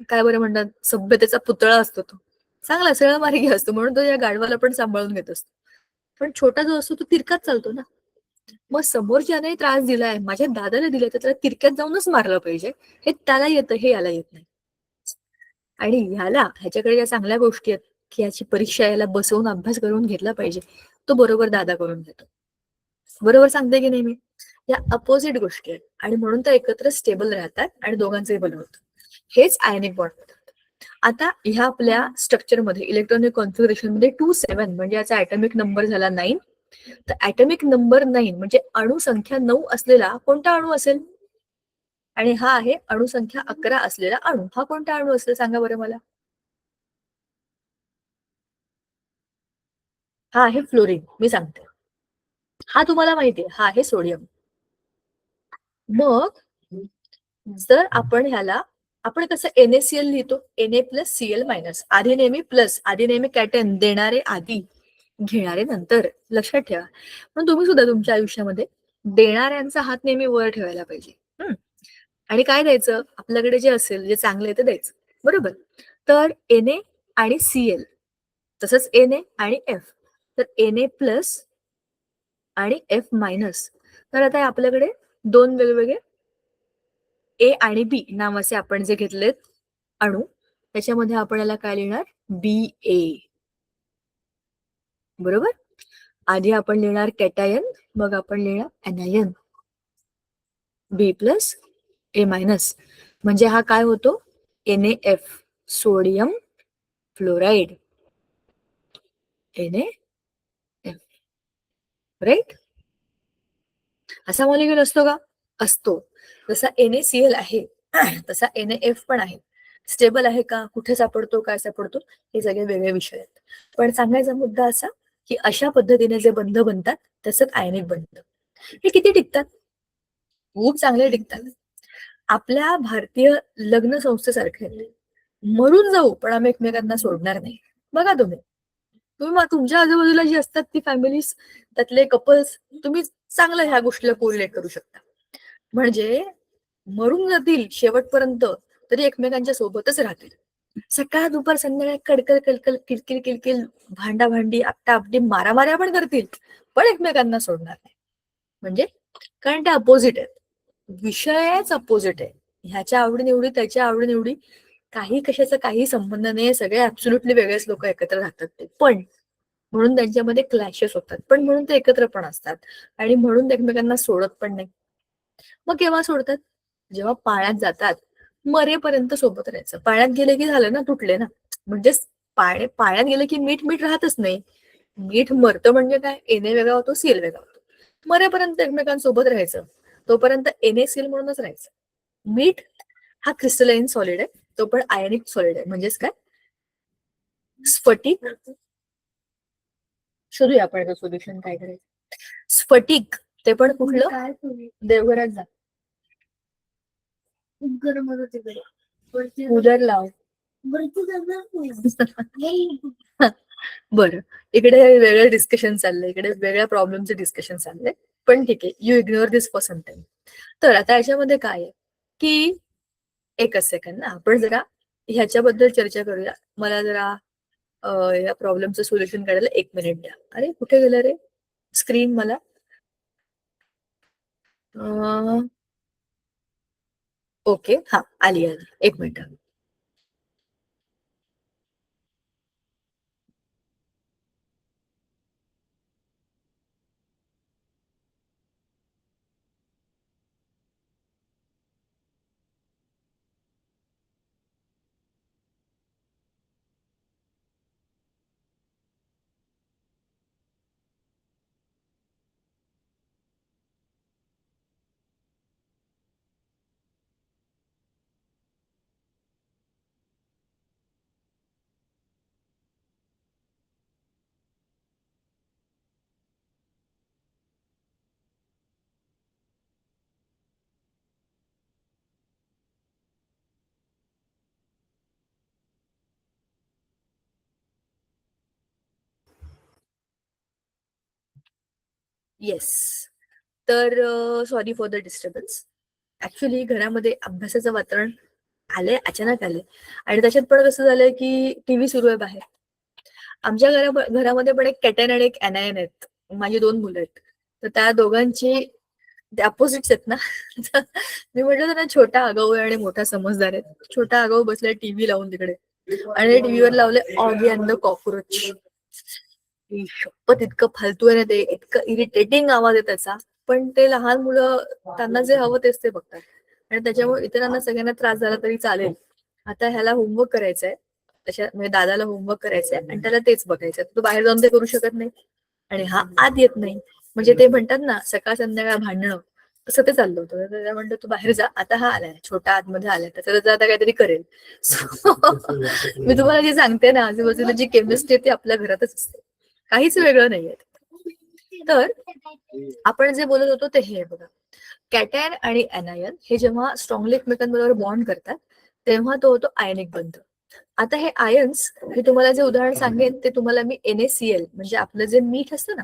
काय बरं म्हणतात, सभ्यतेचा पुतळा असतो तो. चांगला सळमार्गी असतो, म्हणून तो या गाढवाला पण सांभाळून घेत असतो. पण छोटा जो असतो तो तिरकाच चालतो ना. मग समोरच्याने त्रास दिलाय, माझ्या दादाला दिलाय, तर त्याला तिरक्यात जाऊनच मारलं पाहिजे. हे त्याला येतं, हे याला येत नाही. आणि ह्याच्याकडे ज्या चांगल्या गोष्टी आहेत, की याची परीक्षा याला बसवून अभ्यास करून घेतला पाहिजे, तो बरोबर दादा करून घेतो. बरोबर सांगते की नाही मी? या अपोजिट गोष्टी आहेत आणि म्हणून त्या एकत्र स्टेबल राहतात आणि दोघांचंही भलं होतं. हेच आयनिक बॉन्ड होतात. आता ह्या आपल्या स्ट्रक्चरमध्ये इलेक्ट्रॉनिक कॉन्फिगरेशन मध्ये 2-7 म्हणजे याचा ऍटॉमिक नंबर झाला 9. तर ऍटॉमिक नंबर 9 म्हणजे अणुसंख्या 9 असलेला कोणता अणू असेल? आणि हा आहे अणुसंख्या 11 असलेला अणू. हा कोणता अणू असेल सांगा बरं मला? हा आहे फ्लोरीन. मी सांगते. हा तुम्हाला माहितीये, हा आहे सोडियम. मग जर आपण कसं NaCl लिहितो, Na+Cl-, आधी नेहमी प्लस, आधी नेहमी कॅटन, देणारे आधी, घेणारे नंतर. लक्षात ठेवा. पण तुम्ही सुद्धा तुमच्या आयुष्यामध्ये देणाऱ्यांचा हात नेहमी वर ठेवायला पाहिजे. आणि काय द्यायचं? आपल्याकडे जे असेल, जे चांगलं आहे ते द्यायचं. बरोबर? तर Na आणि Cl, तसंच Na आणि F. तर Na+ आणि F-. तर आता आपल्याकडे 2 वेगवेगळे ए आणि बी नावाचे आपण जे घेतलेत अणू, त्याच्यामध्ये आपण याला काय लिहिणार? Ba. बरोबर? आधी आपण लिहिणार कॅटायन, मग आपण लिहिणार एनायन. B+A-. म्हणजे हा काय होतो? NaF, sodium fluoride. NaF, right? असा मॉलिक्यूल असतो का? असतो. जसा NaCl आहे तसा NaF पण आहे. स्टेबल आहे का? कुठे सापडतो, काय सापडतो, हे सगळे वेगळे विषय आहेत. पण सांगायचा मुद्दा असा, की अशा पद्धतीने जे बंध बनतात तसंच आयनिक बंध. हे किती टिकतात? खूप चांगले टिकतात. आपल्या भारतीय लग्न संस्थेसारखे मरून जाऊ पण आम्ही एकमेकांना सोडणार नाही. बघा तुम्ही तुमच्या आजूबाजूला जी असतात ती फॅमिलीज, त्यातले कपल्स, तुम्ही चांगलं ह्या गोष्टीला कोरिलेट करू शकता. म्हणजे मरून जातील शेवटपर्यंत तरी एकमेकांच्या सोबतच राहतील. सकाळ दुपार संध्याकाळ कडकड कलकल किलकिल किलकिल, भांडाभांडी, आपटा-आपटी, मारामाऱ्या पण करतील, पण एकमेकांना सोडणार नाही. म्हणजे कारण ते अपोजिट आहेत. विषयच अपोजिट आहे. ह्याच्या आवडीनिवडी, त्याच्या आवडीनिवडी, काही कशाचा काही संबंध नाही. सगळे ऍब्सोल्युटली वेगळेच लोक एकत्र राहतात ते. पण म्हणून त्यांच्यामध्ये क्लॅशेस होतात, पण म्हणून ते एकत्र पण असतात आणि म्हणून ते एकमेकांना सोडत पण नाही. मग केव्हा सोडतात? जेव्हा पाण्यात जातात, मरेपर्यंत सोबत राहायचं. पाण्यात गेले की झालं ना, तुटले ना. म्हणजे पाण्यात गेले की मीठ मीठ राहतच नाही. मीठ मरतं म्हणजे काय? Na वेगळा होतो, Cl वेगळा होतो. मरेपर्यंत एकमेकांसोबत राहायचं. तोपर्यंत NaCl म्हणूनच राहायचं. मीठ हा क्रिस्टलाइन सॉलिड आहे, तो पण आयनिक सॉलिड आहे. म्हणजेच काय? स्फटिक. शोधूया आपण सोल्युशन काय करायचं. स्फटिक, ते पण कुठलं? देवघरात जा, गरम होतं तिकडे, कूलर लाव. बरं, इकडे वेगळं डिस्कशन चाललंय, इकडे वेगळ्या प्रॉब्लेमचे डिस्कशन चाललंय. पण ठीक आहे, you ignore this for some time. तर आता याच्यामध्ये काय आहे, की एकच सेकंड ना, आपण जरा ह्याच्याबद्दल चर्चा करूया. मला जरा या प्रॉब्लेमचं सोल्युशन काढायला 1 मिनिट द्या. अरे कुठे गेलं रे स्क्रीन? मला ओके, हा आली 1 मिनिट. येस. तर sorry for the disturbance. Actually घरामध्ये अभ्यासाचं वातावरण आलंय, अचानक आलंय. आणि त्याच्यात पण कसं झालंय की टीव्ही सुरू आहे बाहेर. आमच्या घरामध्ये पण एक कॅटन आणि एक एनायन आहेत. माझी 2 मुलं आहेत. तर त्या दोघांची अपोजिट्स आहेत ना. तर मी म्हटलं होतं ना, छोटा आगाऊ आहे आणि मोठा समजदार आहे. छोटा आगाऊ बसलाय टीव्ही लावून तिकडे, आणि टीव्हीवर लावले ऑगी अँड द कॉकरोच. शपथ इतकं फालतू आहे ना ते, इतकं इरिटेटिंग आवाज आहे त्याचा. पण ते लहान मुलं, त्यांना जे हवं तेच ते बघतात, आणि त्याच्यामुळे इतरांना सगळ्यांना त्रास झाला तरी चालेल. आता ह्याला होमवर्क करायचंय, त्याच्या म्हणजे दादाला होमवर्क करायचंय आणि त्याला तेच बघायचंय. तो बाहेर जाऊन ते करू शकत नाही आणि हा आत येत नाही. म्हणजे ते म्हणतात ना, सकाळ संध्याकाळ भांडणं, तसं ते चाललं होतं. तर त्याला म्हणतो तू बाहेर जा. आता हा आलाय, छोटा आतमध्ये आलाय, त्याचं आता काहीतरी करेल. So, मी तुम्हाला जे सांगते ना, आजूबाजूला जी केमिस्ट्री आहे ती आपल्या घरातच असते, काहीच वेगळं नाहीये. तर आपण जे बोलत होतो ते हे बघा, कॅटॅन आणि एनायन हे जेव्हा स्ट्रॉंगली एकमेकांबरोबर बॉन्ड करतात, तेव्हा तो होतो आयनिक बंध. आता हे आयन्स, हे तुम्हाला जे उदाहरण सांगेन ते तुम्हाला मी NaCl, म्हणजे आपलं जे मीठ असतं ना,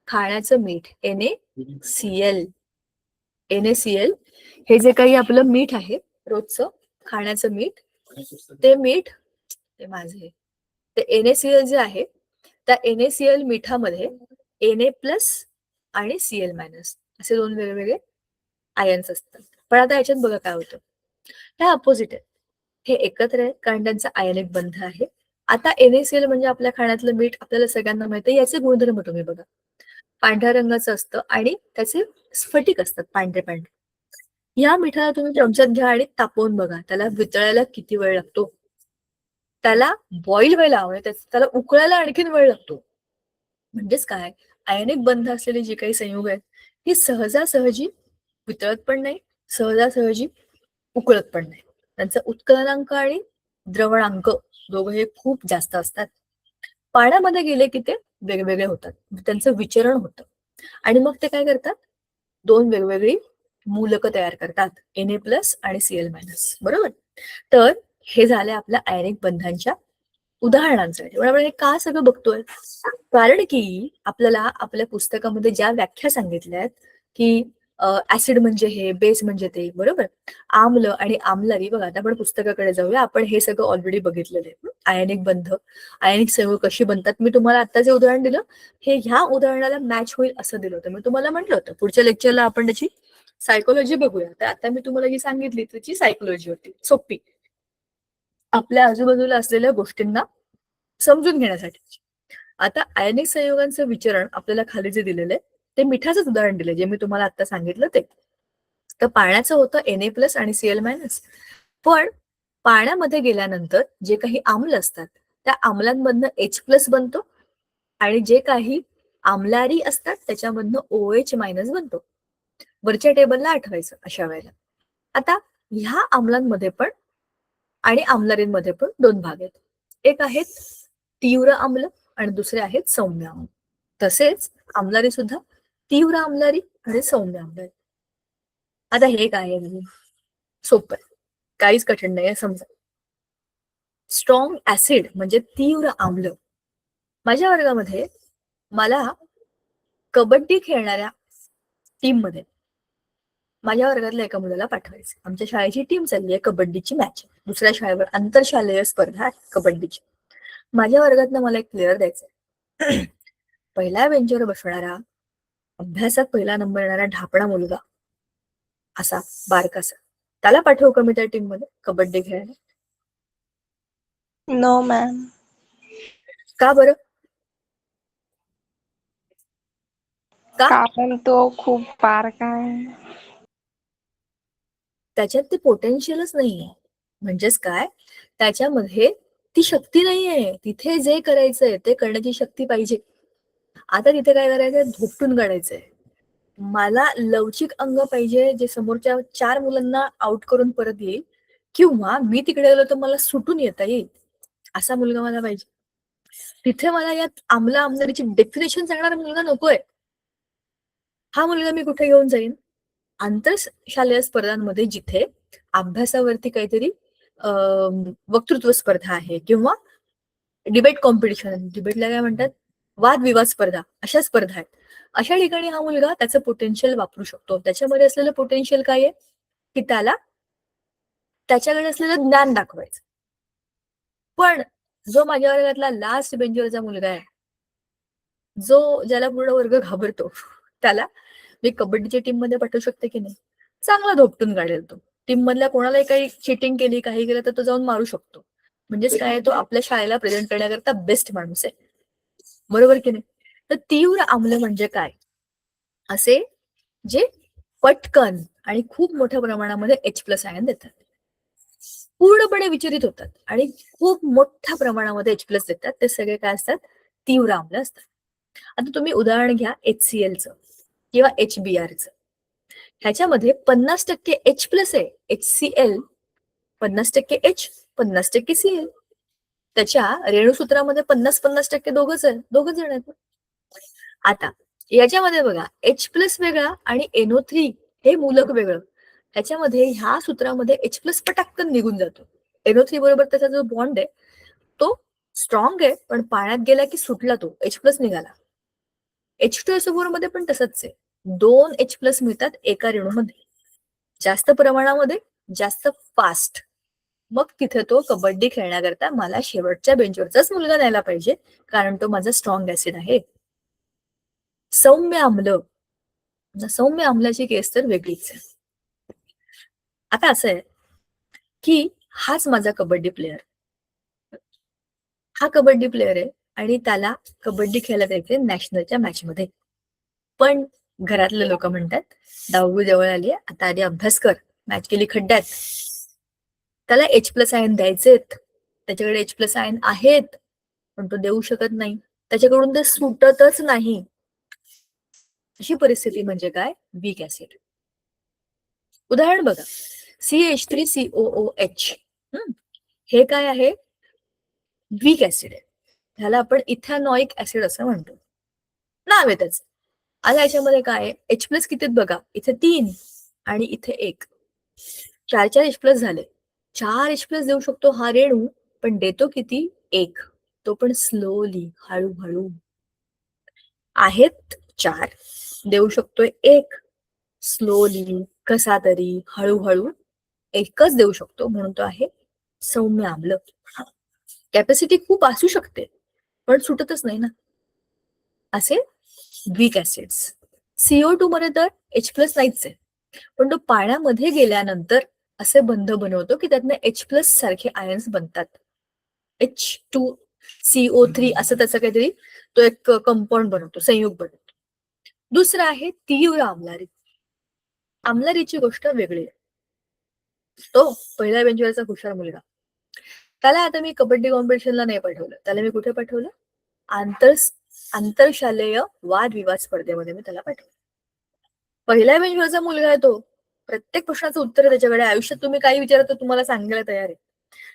खाण्याचं मीठ, NaCl. NaCl हे जे काही आपलं मीठ आहे रोजचं खाण्याचं मीठ, ते मीठ, ते माझे, ते NaCl जे आहे, त्या NaCl मिठामध्ये Na+ आणि Cl- असे 2 वेगवेगळे आयन्स असतात. पण आता याच्यात बघा काय होतं, हे अपोजिट आहे. हे एकत्र आहे कारण त्यांचा आयनिक बंध आहे. आता NaCl म्हणजे आपल्या खाण्यातलं मीठ, आपल्याला सगळ्यांना माहिती आहे. याचे गुणधर्म तुम्ही बघा, पांढऱ्या रंगाचं असतं आणि त्याचे स्फटिक असतात पांढरे पांढरे. या मिठाला तुम्ही चमच्यात घ्या आणि तापवून बघा, त्याला वितळायला किती वेळ लागतो. त्याला बॉईल व्हायला, म्हणजे त्याला उकळायला आणखीन वेळ लागतो. म्हणजेच काय, आयनिक बंध असलेली जी काही संयुग आहेत, ही सहजासहजी वितळत पण नाही, सहजासहजी उकळत पण नाही. त्यांचा उत्कलनांक आणि द्रवणांक दोघं हे खूप जास्त असतात. पाण्यामध्ये गेले की ते वेगवेगळे होतात, त्यांचं विचरण होतं, आणि मग ते काय करतात, 2 वेगवेगळी मूलक तयार करतात, Na+ आणि Cl-, बरोबर. तर हे झाले आपल्या आयनिक बंधांच्या उदाहरणांसाठी. पण आपण हे का सगळं बघतोय, कारण की आपल्याला आपल्या पुस्तकामध्ये ज्या व्याख्या सांगितल्या आहेत की ऍसिड म्हणजे हे, बेस म्हणजे ते, बरोबर. आम्ल आणि आम्लारी, बघा आता आपण पुस्तकाकडे जाऊया. आपण हे सगळं ऑलरेडी बघितलेलं आहे. आयनिक बंध, आयनिक संयुग कशी बनतात, मी तुम्हाला आता जे उदाहरण दिलं, हे ह्या उदाहरणाला मॅच होईल असं दिलं होतं. मी तुम्हाला म्हटलं होतं पुढच्या लेक्चरला आपण त्याची सायकोलॉजी बघूया. तर आता मी तुम्हाला जी सांगितली त्याची सायकोलॉजी होती, सोपी, आपल्या आजूबाजूला असलेल्या गोष्टींना समजून घेण्यासाठी. आता आयनिक संयुगांचं विचरण आपल्याला खाली जे दिलेलं आहे, ते मिठाचंच उदाहरण दिलं जे मी तुम्हाला आता सांगितलं ते. तर पाण्याचं होतं Na+ आणि Cl-, पण पाण्यामध्ये गेल्यानंतर जे काही आम्ल असतात, त्या आम्लांमधनं H+ बनतो, आणि जे काही आम्लारी असतात त्याच्यामधनं OH- बनतो. वरच्या टेबलला आठवायचं अशा वेळेला. आता ह्या आम्लांमध्ये पण आणि आम्लारींमध्ये पण 2 भाग आहेत. एक आहेत तीव्र आम्ल आणि दुसरे आहेत सौम्य आम्ल. तसेच आम्लारी सुद्धा तीव्र आम्लारी आणि सौम्य आम्लारी. आता हे काय आहे, सोपं आहे, काहीच कठीण नाही आहे, समजा. स्ट्रॉंग ऍसिड म्हणजे तीव्र आम्ल. माझ्या वर्गामध्ये मला कबड्डी खेळणाऱ्या टीम मध्ये माझ्या वर्गातल्या एका मुलाला पाठवायचं. आमच्या शाळेची टीम चालली आहे, कबड्डीची मॅच, दुसऱ्या शाळेवर आंतरशालेय स्पर्धा आहे कबड्डीची. माझ्या वर्गातनं मला एक प्लेअर द्यायचा, पहिल्या बेंचवर बसणारा, अभ्यासात पहिला नंबर येणारा ढापणा मुलगा, असा बारकासा. त्याला पाठवू का मी त्या टीम मध्ये कबड्डी खेळायला? No ma'am. का बरं? का? कारण तो खूप बारका आहे. त्याच्यात ते पोटेन्शियलच नाहीये. म्हणजेच काय, त्याच्यामध्ये ती शक्ती नाहीये. तिथे जे करायचंय ते करण्याची शक्ती पाहिजे. आता तिथे काय करायचंय, धोपटून काढायचंय. मला लवचिक अंग पाहिजे, जे समोरच्या 4 मुलांना आउट करून परत येईल, किंवा मी तिकडे गेलो तर मला सुटून येता येईल, असा मुलगा मला पाहिजे. तिथे मला यात आमला आमदारीची डेफिनेशन सांगणारा मुलगा नकोय. हा मुलगा मी कुठे घेऊन जाईन? आंतरशालेय स्पर्धांमध्ये, जिथे अभ्यासावरती काहीतरी वक्तृत्व स्पर्धा आहे, किंवा डिबेट कॉम्पिटिशन, डिबेटला काय म्हणतात, वादविवाद स्पर्धा, अशा स्पर्धा आहेत. अशा ठिकाणी हा मुलगा त्याचं पोटेन्शियल वापरू शकतो. त्याच्यामध्ये असलेलं पोटेन्शियल काय आहे की त्याला त्याच्याकडे असलेलं ज्ञान दाखवायचं. पण जो माझ्या वर्गातला लास्ट बेंचवरचा मुलगा आहे, जो ज्याला पूर्ण वर्ग घाबरतो, त्याला मी कबड्डीच्या टीम मध्ये पाठवू शकते की नाही? चांगला धोपटून काढेल तो. टीम मधल्या कोणालाही काही चिटिंग केली, काही केलं तर तो जाऊन मारू शकतो. म्हणजेच काय, तो आपल्या शाळेला प्रेझेंट करण्याकरता बेस्ट माणूस आहे. बरोबर की नाही? तर तीव्र आम्ल म्हणजे काय? असे जे पटकन आणि खूप मोठ्या प्रमाणामध्ये H+ आयन देतात, पूर्णपणे विचलित होतात आणि खूप मोठ्या प्रमाणामध्ये H+ देतात. ते सगळे काय असतात? तीव्र आम्ल असतात. आता तुम्ही उदाहरण घ्या HClचं किंवा HBrचं. ह्याच्यामध्ये 50% H+ आहे. HCl 50% H, 50% Cl. त्याच्या रेणुसूत्रामध्ये 50-50% दोघच जण आहेत. आता याच्यामध्ये बघा, H+ वेगळा आणि NO3 हे मूलक वेगळं. ह्याच्यामध्ये ह्या सूत्रामध्ये H+ पटाकन निघून जातो. NO3 बरोबर त्याचा जो बॉन्ड आहे तो स्ट्रॉंग आहे, पण पाण्यात गेला की सुटला, तो H+ निघाला. H2SO4 मध्ये पण तसंच आहे. 2 H+ मिळतात एका रेणूमध्ये, जास्त प्रमाणामध्ये, जास्त फास्ट. मग तिथे तो कबड्डी खेळण्याकरता मला शेवटच्या बेंचवरचाच मुलगा न्यायला पाहिजे, कारण तो माझा स्ट्रॉंग ऍसिड आहे. सौम्य आम्ल, सौम्य आम्लाची केस तर वेगळीच आहे. आता असं आहे की हाच माझा कबड्डी प्लेअर, हा कबड्डी प्लेअर आहे आणि त्याला कबड्डी खेळायला जायचंय नॅशनलच्या मॅच मध्ये. पण घरातले लोक म्हणतात, 10वी जवळ आली, आता आधी अभ्यास कर, मॅच केली खड्ड्यात. त्याला H+ आयन द्यायचेत, त्याच्याकडे H+ आयन आहेत, पण तो देऊ शकत नाही, त्याच्याकडून ते सुटतच नाही. अशी परिस्थिती म्हणजे काय? Weak acid. उदाहरण बघा, CH3COOH. हे काय आहे? वीक ऍसिड आहे. ह्याला आपण इथॅनॉइक ऍसिड असं म्हणतो, नाव आहे त्याचं. आता याच्यामध्ये काय, H+ किती बघा, इथे 3 आणि इथे 1, 4 H+ झाले. 4 H+ देऊ शकतो हा रेणू, पण देतो किती? 1. तो पण स्लोली, हळूहळू. आहेत 4, देऊ शकतोय 1, स्लोली, कसा तरी, हळूहळू. एकच देऊ शकतो, म्हणून तो आहे सौम्य आम्ल. कॅपॅसिटी खूप असू शकते, पण सुटतच नाही ना. असे वीक ऍसिड्स. CO2 मध्ये तर H+ नाहीच आहे, पण तो पाण्यामध्ये गेल्यानंतर असे बंध बनवतो की त्यातनं H+ सारखे आयन्स बनतात. H2CO3 असं त्याचं काहीतरी तो एक कंपाऊंड बनवतो, संयुग बनवतो. दुसरं आहे तीव्र आम्लारी. आम्लारीची गोष्ट वेगळी आहे. तो पहिल्या बेंचवरचा हुशार मुलगा, त्याला आता मी कबड्डी कॉम्पिटिशनला नाही पाठवलं, त्याला मी कुठे पाठवलं? आंतरशालेय वादविवाद स्पर्धेमध्ये मी त्याला पाठवलं. पहिल्या बेंचवरचा मुलगा आहे तो, प्रत्येक प्रश्नाचं उत्तर त्याच्याकडे. आयुष्यात तुम्ही काही विचारतो, तुम्हाला सांगायला तयार आहे.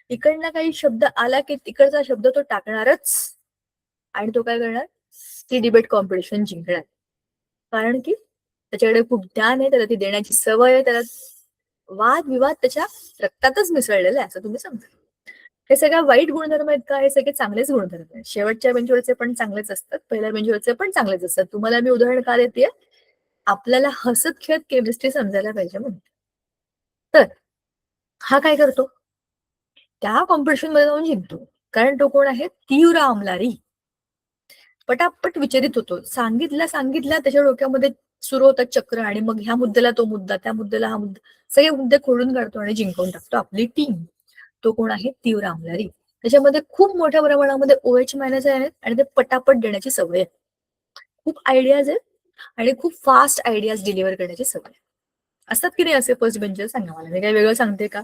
इकडनं काही शब्द आला की तिकडचा शब्द तो टाकणारच, आणि तो काय करणार? ती डिबेट कॉम्पिटिशन जिंकणार. कारण की त्याच्याकडे खूप ज्ञान आहे, त्याला ती देण्याची सवय आहे, त्याला वादविवाद त्याच्या रक्तातच मिसळलेला आहे, असं तुम्ही समजा. हे सगळ्या वाईट गुणधर्म आहेत का? हे सगळे चांगलेच गुणधर्म आहेत. शेवटच्या बेंचवरचे पण चांगलेच असतात, पहिल्या बेंचवरचे पण चांगलेच असतात. तुम्हाला मी उदाहरण का देते? आपल्याला हसत खेळत केमिस्ट्री समजायला पाहिजे म्हणून. तर हा काय करतो? त्या कॉम्पिटिशन मध्ये जाऊन जिंकतो, कारण तो कोण आहे? तीव्र आम्लारी. पटापट विचलित होतो, सांगितल्या त्याच्या डोक्यामध्ये सुरू होतात चक्र, आणि मग ह्या मुद्द्याला तो मुद्दा, त्या मुद्द्याला हा मुद्दा, सगळे मुद्दे खोडून काढतो आणि जिंकवून टाकतो आपली टीम. तो कोण आहे? तीव्र आम्लारी. त्याच्यामध्ये खूप मोठ्या प्रमाणामध्ये OH- आहेत आणि ते पटापट देण्याची सवय आहे. खूप आयडियाज आहेत आणि खूप फास्ट आयडियाज डिलिव्हर करण्याची सवय असतात की नाही? असे फर्स्ट बेंचर सांगा मला, मी काही वेगळं सांगते का?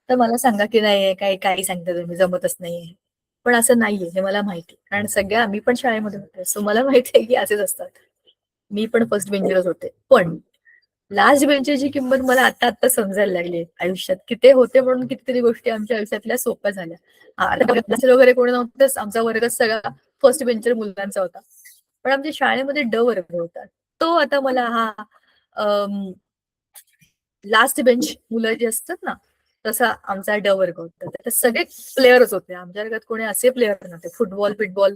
तर मला सांगा की नाही, काही सांगता तुम्ही, जमतच नाहीये. पण असं नाहीये, हे मला माहिती, कारण सगळ्या मी पण शाळेमध्ये होते, सो मला माहिती आहे की असेच असतात. मी पण फर्स्ट बेंचरच होते, पण लास्ट बेंचरची किंमत मला आता समजायला लागली आयुष्यात, की ते होते म्हणून कितीतरी गोष्टी आमच्या आयुष्यातल्या सोप्या झाल्या. वगैरे कोणी नव्हतंच, आमचा वर्गच सगळा फर्स्ट बेंचर मुलांचा होता. पण आमच्या शाळेमध्ये वर्ग होता, तो आता मला हा लास्ट बेंच मुलं जे असतात ना, तसा आमचा वर्ग होता. तर सगळे प्लेयरच होते आमच्या वर्गात, कोणी असे प्लेयर नव्हते. फुटबॉल, पिटबॉल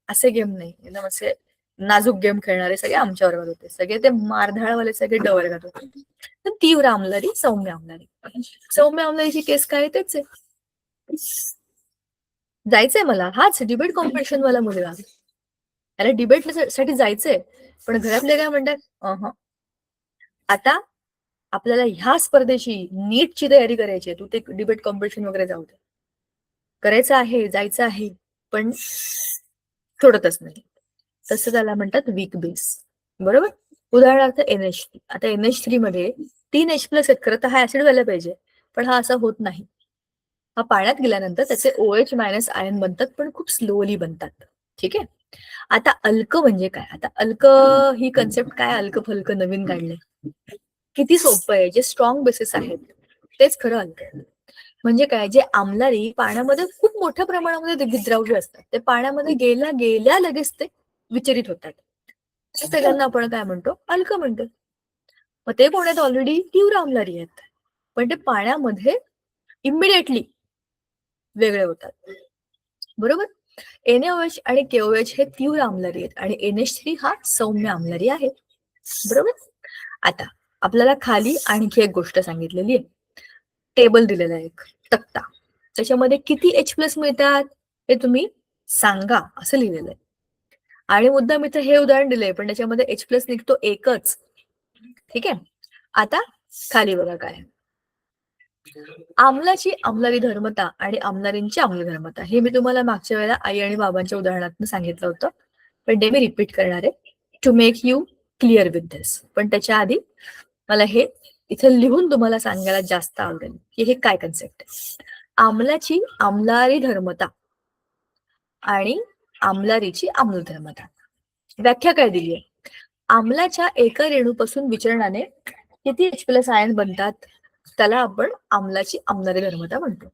असे गेम नाही, एकदम असे नाजूक गेम खेळणारे सगळे आमच्या वर्गात होते, सगळे ते मारधाळवाले सगळे ड वर्गात होते. तर तीव्र आमलारी, सौम्य आमलारी. सौम्य आमलारीची केस काय आहे तेच आहे. जायचंय मला, हाच डिबेट कॉम्पिटिशन वाला मुलगा, त्याला डिबेट साठी जायचंय, पण घरातले काय म्हणतात, आता आपल्याला ह्या स्पर्धेची नीटची तयारी करायची आहे, तू ते डिबेट कॉम्पिटिशन वगैरे जाऊ दे, करायचं आहे, जायचं आहे, पण सोडतच नाही. तसं त्याला म्हणतात वीक बेस. बरोबर. उदाहरणार्थ NH3. आता NH3 मध्ये 3H+ आहेत, खरं तर हा ऍसिड व्हायला पाहिजे, पण हा असा होत नाही. हा पाण्यात गेल्यानंतर त्याचे OH- आयन बनतात, पण खूप स्लोली बनतात. ठीक आहे. आता अल्क म्हणजे काय? आता अल्क ही कन्सेप्ट काय, अल्क फल्क नवीन काढले, किती सोपं आहे. जे स्ट्रॉंग बेसिस आहेत तेच खरं अल्क आहे. म्हणजे काय, जे आम्लारी पाण्यामध्ये खूप मोठ्या प्रमाणामध्ये विद्राव्य असतात, ते पाण्यामध्ये गेल्या गेल्या लगेच ते विचलित होतात, त्यांना आपण काय म्हणतो, अल्क म्हणतो. मग ते कोण आहेत, ऑलरेडी तीव्र आम्लारी आहेत, पण ते पाण्यामध्ये इमिडिएटली वेगळे होतात. बरोबर. NaOH आणि KOH हे तीव्र आम्लारी आहेत आणि NH3 हा सौम्य आम्लारी आहे. बरोबर. आता आपल्याला खाली आणखी एक गोष्ट सांगितलेली आहे, टेबल दिलेला आहे, एक तक्ता, त्याच्यामध्ये किती H+ मिळतात हे तुम्ही सांगा असं लिहिलेलं आहे. आणि मुद्दाम इथे हे उदाहरण दिलंय, पण त्याच्यामध्ये H+ निघतो एकच. ठीक आहे. आता खाली बघा काय, आम्लाची आम्लारी धर्मता आणि आम्लारींची आम्लधर्मता. हे मी तुम्हाला मागच्या वेळेला आई आणि बाबांच्या उदाहरणातून सांगितलं होतं, पण ते मी रिपीट करणार आहे to make you clear with this. पण त्याच्या आधी मला हे इथं लिहून तुम्हाला सांगायला जास्त आवडेल की हे काय कन्सेप्ट आहे. आम्लाची आम्लारी धर्मता आणि आम्लारीची आम्लधर्मता. व्याख्या काय दिली आहे, आम्लाच्या एका रेणूपासून विचलनाने किती H+ आयन बनतात, त्याला आपण आम्लाची आम्लारी धर्मता म्हणतो.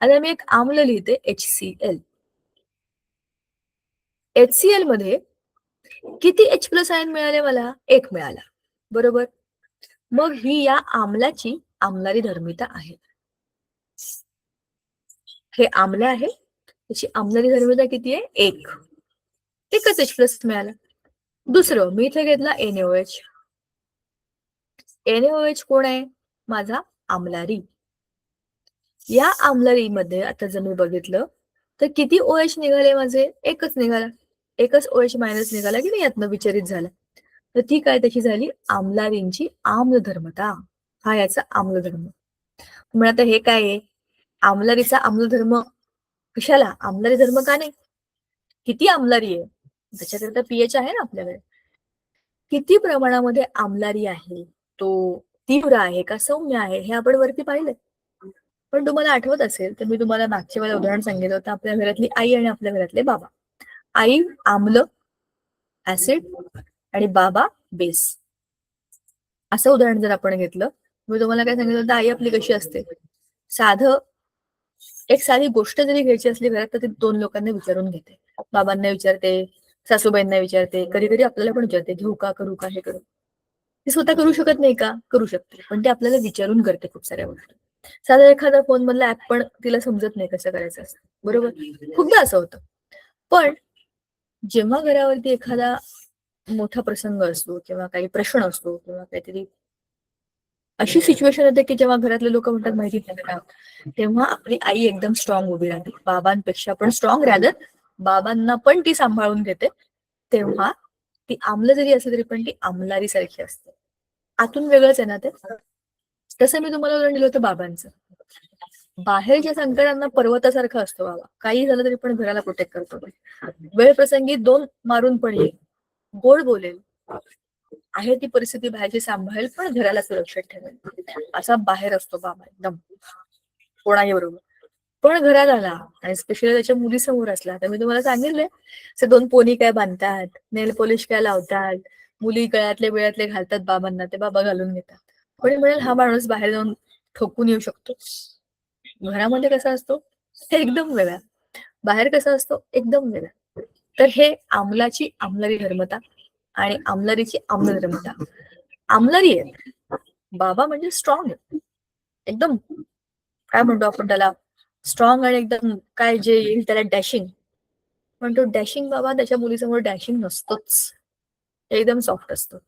आता मी एक आम्ल लिहिते, HCl. HCl मध्ये किती H+ आयन मिळाले मला, एक मिळाला. बरोबर. मग ही या आम्लाची आम्लारी धर्मिता आहे. हे आम्ल आहे, त्याची आम्लारी धर्मिता किती आहे, एक. एकच H+ मिळाला. दुसरं मी इथे घेतला NaOH. NaOH कोण आहे, माझा आम्लारी. या आम्लारीमध्ये आता जर मी बघितलं तर किती OH निघाले माझे, एकच निघाला. एकच OH- निघाला की नाही, यातनं विचलित झाला. तर ती काय त्याची झाली, आम्लारींची आम्लधर्मता. हा याचा आम्लधर्म. मग आता हे काय आहे, आम्लारीचा आम्लधर्म कशाला, आम्लारी धर्म का नाही, किती आम्लारी आहे त्याच्याकरता pH आहे ना आपल्याकडे, किती प्रमाणामध्ये आम्लारी आहे, तो तीव्र आहे का सौम्य आहे, हे आपण वरती पाहिलंय. पण तुम्हाला आठवत असेल तर मी तुम्हाला मागच्या वेळेला उदाहरण सांगितलं होतं, आपल्या घरातली आई आणि आपल्या घरातले बाबा. आई आम्ल ऍसिड आणि बाबा बेस, असं उदाहरण जर आपण घेतलं, मी तुम्हाला काय सांगितलं होतं, आई आपली कशी असते, साधं एक साधी गोष्ट जरी घ्यायची असली घरात तर ती 2 लोकांना विचारून घेते, बाबांना विचारते, सासूबाईंना विचारते, कधी कधी आपल्याला पण विचारते, घेऊ का, करू का, हे करू. ती स्वतः करू शकत नाही का, करू शकते, पण ती आपल्याला विचारून करते खूप साऱ्या गोष्टी. साधा एखादा फोन मधला ऍप पण तिला समजत नाही कसं करायचं असतं. बरोबर. खूपदा असं होतं. पण जेव्हा घरावरती एखादा मोठा प्रसंग असतो किंवा काही प्रश्न असतो किंवा काहीतरी अशी सिच्युएशन होते की जेव्हा घरातले लोक म्हणतात माहिती नाही का, तेव्हा आपली आई एकदम स्ट्रॉंग उभी राहते, बाबांपेक्षा पण स्ट्रॉंग राहते, बाबांना पण ती सांभाळून घेते. तेव्हा ती आम्ल जरी असली तरी पण ती आम्लारी सारखी असते, आतून वेगळंच आहे ना ते. तसं मी तुम्हाला उदाहरण दिलं होतं बाबांचं. बाहेरच्या संकटांना पर्वतासारखं असतो बाबा, काही झालं तरी पण घराला प्रोटेक्ट करतो. वेळ प्रसंगी 2 मारून पण येईल, गोड बोलेल, आहे ती परिस्थिती बाहेरची सांभाळेल, पण घराला सुरक्षित ठेवेल, असा बाहेर असतो बाबा एकदम कोणाही बरोबर. पण घरात आला आणि स्पेशली त्याच्या मुलीसमोर असला तर मी तुम्हाला सांगितलंय, असे 2 पोनी काय बांधतात, नेल पॉलिश काय लावतात, मुली गळ्यातले बिळ्यातले घालतात बाबांना, ते बाबा घालून घेतात. कोणी म्हणेल हा माणूस बाहेर जाऊन ठोकून येऊ शकतो, घरामध्ये कसा असतो हे एकदम वेगळा, बाहेर कसा असतो एकदम वेगळा. तर हे आम्लाची आम्लारी धर्मता आणि आम्लारीची आम्लधर्मता. आम्लारी आहे बाबा म्हणजे स्ट्रॉंग आहे एकदम, काय म्हणतो आपण त्याला, स्ट्रॉंग आणि एकदम काय जे येईल त्याला डॅशिंग. पण तो डॅशिंग बाबा त्याच्या मुलीसमोर डॅशिंग नसतोच. एकदम सॉफ्ट असतं.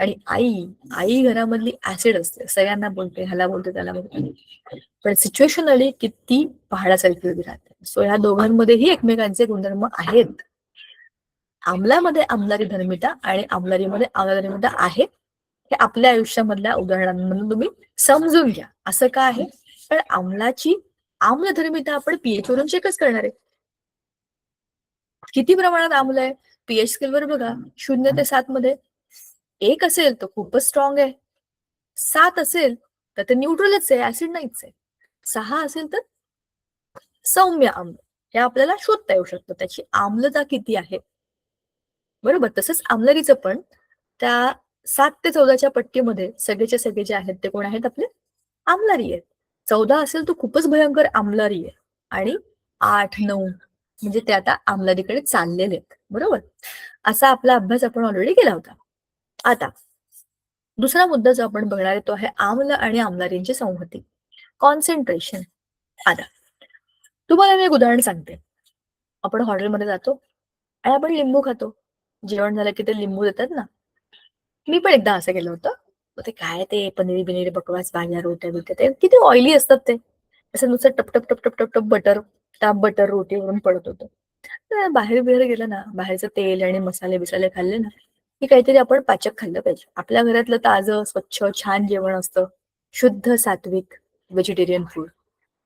आणि आई आई घरामधली ऍसिड असते, सगळ्यांना बोलते, ह्याला बोलते, त्याला बोलते, पण सिच्युएशनली किती पहाडासारखी उभी राहते. सो ह्या दोघांमध्येही एकमेकांचे गुणधर्म आहेत. आम्लामध्ये आम्लारी धर्मिता आणि आम्लारीमध्ये आम्लारी धर्मिता आहे, हे आपल्या आयुष्यामधल्या उदाहरणांमधून तुम्ही समजून घ्या. असं का आहे? कारण आम्लाची आम्लधर्मिता आपण पीएच वरून चेकच करणार आहे. किती प्रमाणात आम्ल आहे पीएच स्केलवर बघा. 0 ते 7 मध्ये 1 असेल तर खूपच स्ट्रॉंग आहे, 7 असेल तर ते न्यूट्रलच आहे, ऍसिड नाहीच आहे, 6 असेल तर सौम्य आम्ल. हे आपल्याला शोधता येऊ शकतं त्याची आम्लता किती आहे. बरोबर. तसंच आम्लरीचं पण त्या 7 ते 14च्या पट्टीमध्ये सगळेचे सगळे जे आहेत ते कोण आहेत? आपले आम्लारी आहेत. 14 असेल तर खूपच भयंकर आम्लारी आहे, आणि 8-9 म्हणजे ते आता आम्लारीकडे चाललेले आहेत. बरोबर. असा आपला अभ्यास आपण ऑलरेडी केला होता. आता दुसरा मुद्दा जो आपण बघणार आहे तो आहे आम्ल आणि आम्लारींची संहती, कॉन्सन्ट्रेशन. आता तुम्हाला मी एक उदाहरण सांगते. आपण हॉटेलमध्ये जातो आणि आपण लिंबू खातो. जेवण झालं की ते लिंबू देतात ना. मी पण एकदा असं केलं होतं. मग ते काय ते पनीर बिनीर बकवास भाज्या रोट्या बिट्या ते किती ऑइली असतात ते. असं नुसतं टप टप टप टप टप टप बटर, त्या बटर रोटीवरून पडत होतं. तर बाहेर बिहेर गेलं ना, बाहेरचं तेल आणि मसाले बिसाले खाल्ले ना, की काहीतरी आपण पाचक खाल्लं पाहिजे. आपल्या घरातलं ताजं, स्वच्छ, छान जेवण असतं. शुद्ध सात्विक व्हेजिटेरियन फूड.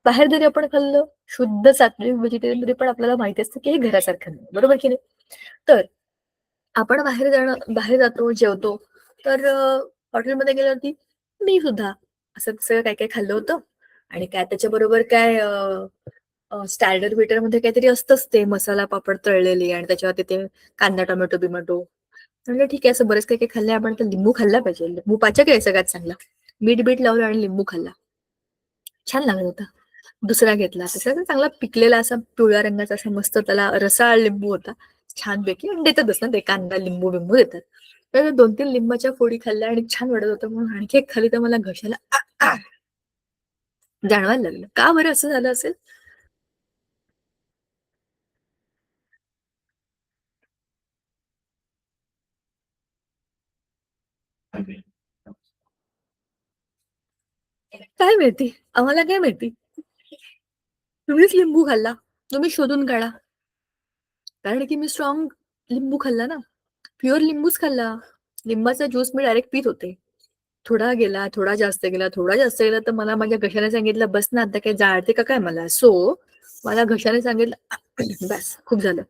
बाहेर जरी आपण खाल्लं शुद्ध सात्विक व्हेजिटेरियन, तरी पण आपल्याला माहिती असतं की हे घरासारखं नाही. बरोबर की नाही? तर आपण बाहेर जातो, जेवतो. तर हॉटेलमध्ये गेल्यावरती मी सुद्धा असं सगळं काय काय खाल्लं होतं. आणि काय त्याच्याबरोबर काय स्टँडर्ड मध्ये काहीतरी असतंच ते मसाला पापड तळलेली आणि त्याच्यावरती ते कांदा टोमॅटो बिमॅटो. म्हणलं ठीक आहे, असं बरेच काही काही खाल्ले आपण, तर लिंबू खाल्ला पाहिजे. लिंबू पाचक आहे सगळ्यात चांगला. मीठ बीट लावलं आणि लिंबू खाल्ला, छान लागत होता. दुसरा घेतला, तसा चांगला पिकलेला असा पिवळ्या रंगाचा असा मस्त त्याला रसाळ लिंबू होता, छानपैकी. आणि देतातच ना ते कांदा लिंबू बिंबू देतात. तर 2-3 लिंबाच्या फोडी खाल्ल्या आणि छान वाटत होतं, म्हणून आणखी एक खाली तर मला घशाला जाणवायला लागलं. का बरं असं झालं असेल? काय माहिती, आम्हाला काय माहिती. तुम्हीच लिंबू खाल्ला, तुम्ही शोधून काढा. कारण की मी स्ट्रॉंग लिंबू खाल्ला ना, प्युअर लिंबूच खाल्ला. लिंबाचा ज्यूस मी डायरेक्ट पीत होते. थोडा गेला, थोडा जास्त गेला, थोडा जास्त गेला, तर मला माझ्या घशाने सांगितलं बस ना, आता काय जाळते का काय मला. सो मला घशाने सांगितलं बस खूप झालं.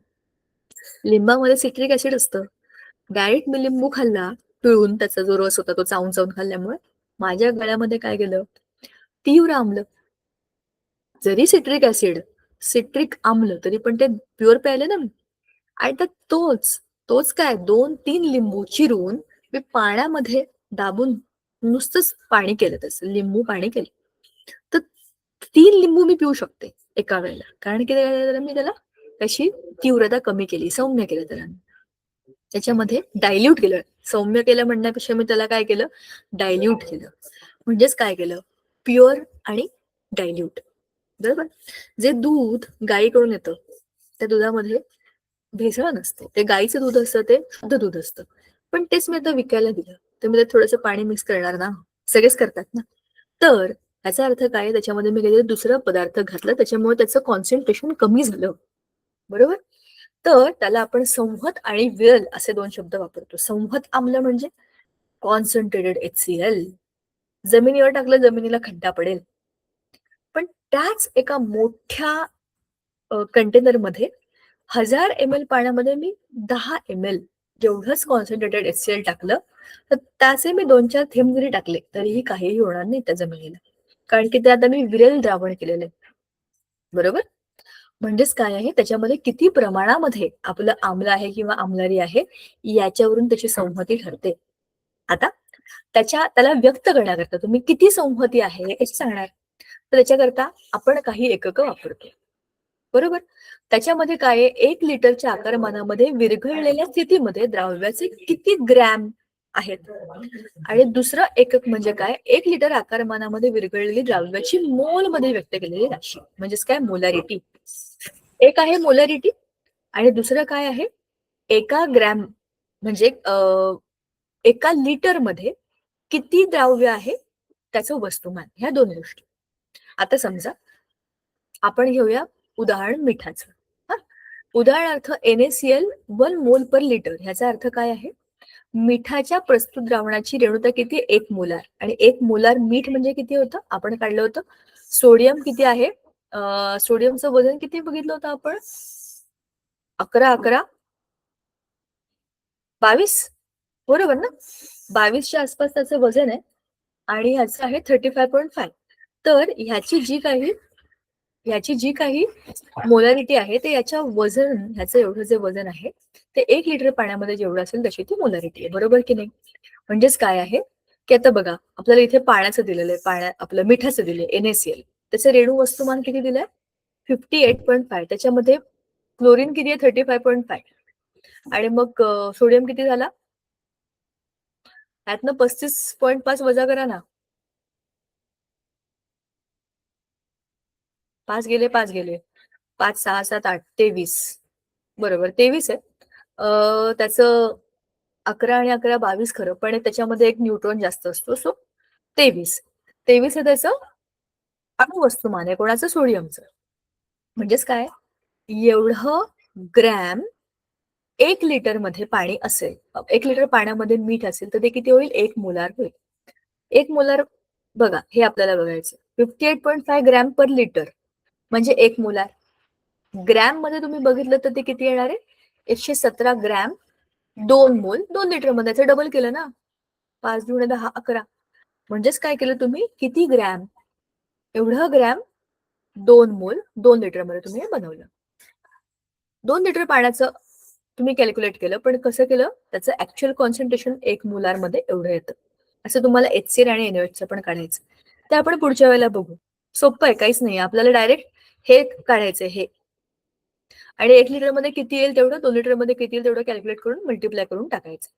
लिंबामध्ये सिट्रिक ऍसिड असतं. डायरेक्ट मी लिंबू खाल्ला पिळून, त्याचा जो रस होता तो चावून चावून खाल्ल्यामुळे माझ्या गळ्यामध्ये काय गेलं? तीव्र आम्ल. जरी सिट्रिक आम्ल, तरी पण ते प्युअर प्यायले ना मी. आणि तर तोच काय 2-3 लिंबू चिरून मी पाण्यामध्ये दाबून नुसतंच पाणी केलं, त्याचं लिंबू पाणी केलं. तर 3 लिंबू मी पिऊ शकते एका वेळेला. कारण की मी त्याला त्याची तीव्रता कमी केली, सौम्य केलं त्याला. त्याच्यामध्ये डायल्यूट केलं. सौम्य केलं म्हणण्यापेक्षा मी त्याला काय केलं? डायल्यूट केलं. म्हणजेच काय केलं? प्युअर आणि डायल्यूट. बरोबर. जे दूध गायीकडून येतं त्या दुधामध्ये भेसळ नसते. ते गाईचं दूध असतं, ते शुद्ध दूध असतं. पण तेच मी आता विकायला दिलं, तर मी त्यात थोडंसं पाणी मिक्स करणार ना, सगळेच करतात ना. तर याचा अर्थ काय? त्याच्यामध्ये मी काहीतरी दुसरा पदार्थ घातला, त्याच्यामुळे त्याचं कॉन्सन्ट्रेशन कमी झालं. बरोबर. तर त्याला आपण संहत आणि विरल असे 2 शब्द वापरतो. संहत आम्ल म्हणजे कॉन्सन्ट्रेटेड HCl. जमिनीवर टाकलं, जमिनीला खड्डा पडेल. पण त्याच एका मोठ्या कंटेनरमध्ये 1000 ml पाण्यामध्ये मी 10 ml जेवढंच कॉन्सन्ट्रेटेड HCl टाकलं, तर त्याचे मी 2-4 थेंब जरी टाकले तरीही काहीही होणार नाही त्या जमिनीला. कारण की ते आता मी विरल द्रावण केलेलं आहे. बरोबर. म्हणजेच काय आहे, त्याच्यामध्ये किती प्रमाणामध्ये आपलं आम्ल आहे किंवा आम्लारी आहे याच्यावरून त्याची संहती ठरते. आता त्याला व्यक्त करण्याकरता तुम्ही किती संहती आहे हेच सांगणार. तर त्याच्याकरता आपण काही एककं वापरतो. बरोबर. त्याच्यामध्ये काय आहे, 1 लिटरच्या आकारमानामध्ये विरघळलेल्या स्थितीमध्ये द्राव्याचे किती ग्रॅम आहेत. आणि दुसरं एकक म्हणजे काय, 1 लिटर आकारमानामध्ये विरघळलेली द्राव्याची मोल मध्ये व्यक्त केलेली राशी, म्हणजेच काय, मोलॅरिटी. एक आहे मोलॅरिटी आणि दुसरं काय आहे, एका ग्रॅम म्हणजे एका लिटरमध्ये किती द्रव्य आहे त्याचं वस्तुमान, ह्या दोन गोष्टी. आता समजा आपण घेऊया उदाहरण मिठाचं. हा, उदाहरणार्थ NaCl 1 मोल पर लिटर, ह्याचा अर्थ काय आहे? मिठाच्या प्रस्तुत द्रावणाची रेणुता किती? 1 मोलार. आणि 1 मोलार मीठ म्हणजे किती होतं? आपण काढलं होतं. सोडियम किती आहे? सोडियमचं वजन किती बघितलं होतं आपण? 11 22, बरोबर ना? 22च्या आसपास त्याचं वजन आहे आणि ह्याचं आहे 35.5. तर ह्याची जी काही मोलारिटी आहे ते याच्या वजन, ह्याचं एवढं जे वजन आहे ते 1 लिटर पाण्यामध्ये जेवढं असेल तशी ती मोलारिटी आहे, बरोबर की नाही? म्हणजेच काय आहे की आता बघा, आपल्याला इथे पाण्याचं दिलेलं आहे, आपलं मिठाचं दिलंय NaCl, त्याचं रेणू वस्तुमान किती दिलंय? 58.5. त्याच्यामध्ये क्लोरीन किती आहे? 35.5. आणि मग सोडियम किती झाला? ह्यातनं 35.5 वजा करा ना. 5 गेले 5 गेले, 5 6 7 8 23, बरोबर 23 आहे. त्याचं 11 आणि 11 22 खरं, पण त्याच्यामध्ये एक न्यूट्रॉन जास्त असतो, सो 23 आहे त्याचं अणुवस्तुमान आहे. कोणाचं? सोडियमचं. म्हणजेच काय? एवढं ग्रॅम 1 लिटर मध्ये पाणी असेल, 1 लिटर पाण्यामध्ये मीठ असेल तर ते किती होईल? 1 मोलार होईल. 1 मोलार बघा, हे आपल्याला बघायचं. 58.5 ग्रॅम पर लिटर म्हणजे 1 मोलार. ग्रॅम मध्ये तुम्ही बघितलं तर ते किती येणार आहे? 117 ग्रॅम 2 मोल 2 लिटर मध्ये. त्याचं डबल केलं ना, 5 गुणे 10 11. म्हणजेच काय केलं तुम्ही? किती ग्रॅम? एवढं ग्रॅम 2 मोल 2 लिटर मध्ये तुम्ही हे बनवलं. 2 लिटर पाण्याचं तुम्ही कॅल्क्युलेट केलं, पण कसं केलं? त्याचं ऍक्च्युअल कॉन्सन्ट्रेशन 1 मोलार मध्ये एवढं येतं. असं तुम्हाला HCl आणि NaOH पण काढायचं. ते आपण पुढच्या वेळेला बघू. सोपं आहे, काहीच नाही. आपल्याला डायरेक्ट हे काढायचंय हे, आणि 1 लिटर मध्ये किती येईल तेवढं, 2 लिटर मध्ये किती येईल तेवढं कॅल्क्युलेट करून मल्टिप्लाय करून टाकायचं.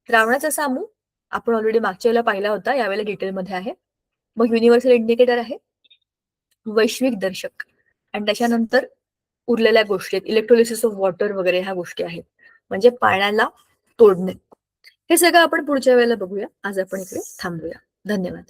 द्रावणाचा सामू आपण ऑलरेडी मागच्या वेळेला पाहिला होता, यावेळेला डिटेलमध्ये आहे. मग युनिव्हर्सल इंडिकेटर आहे, वैश्विक दर्शक, आणि त्याच्यानंतर उरलेल्या गोष्टी आहेत, इलेक्ट्रोलिसिस ऑफ वॉटर वगैरे ह्या गोष्टी आहेत, म्हणजे पाण्याला तोडणे. हे सगळं आपण पुढच्या वेळेला बघूया. आज आपण इकडे थांबूया. धन्यवाद.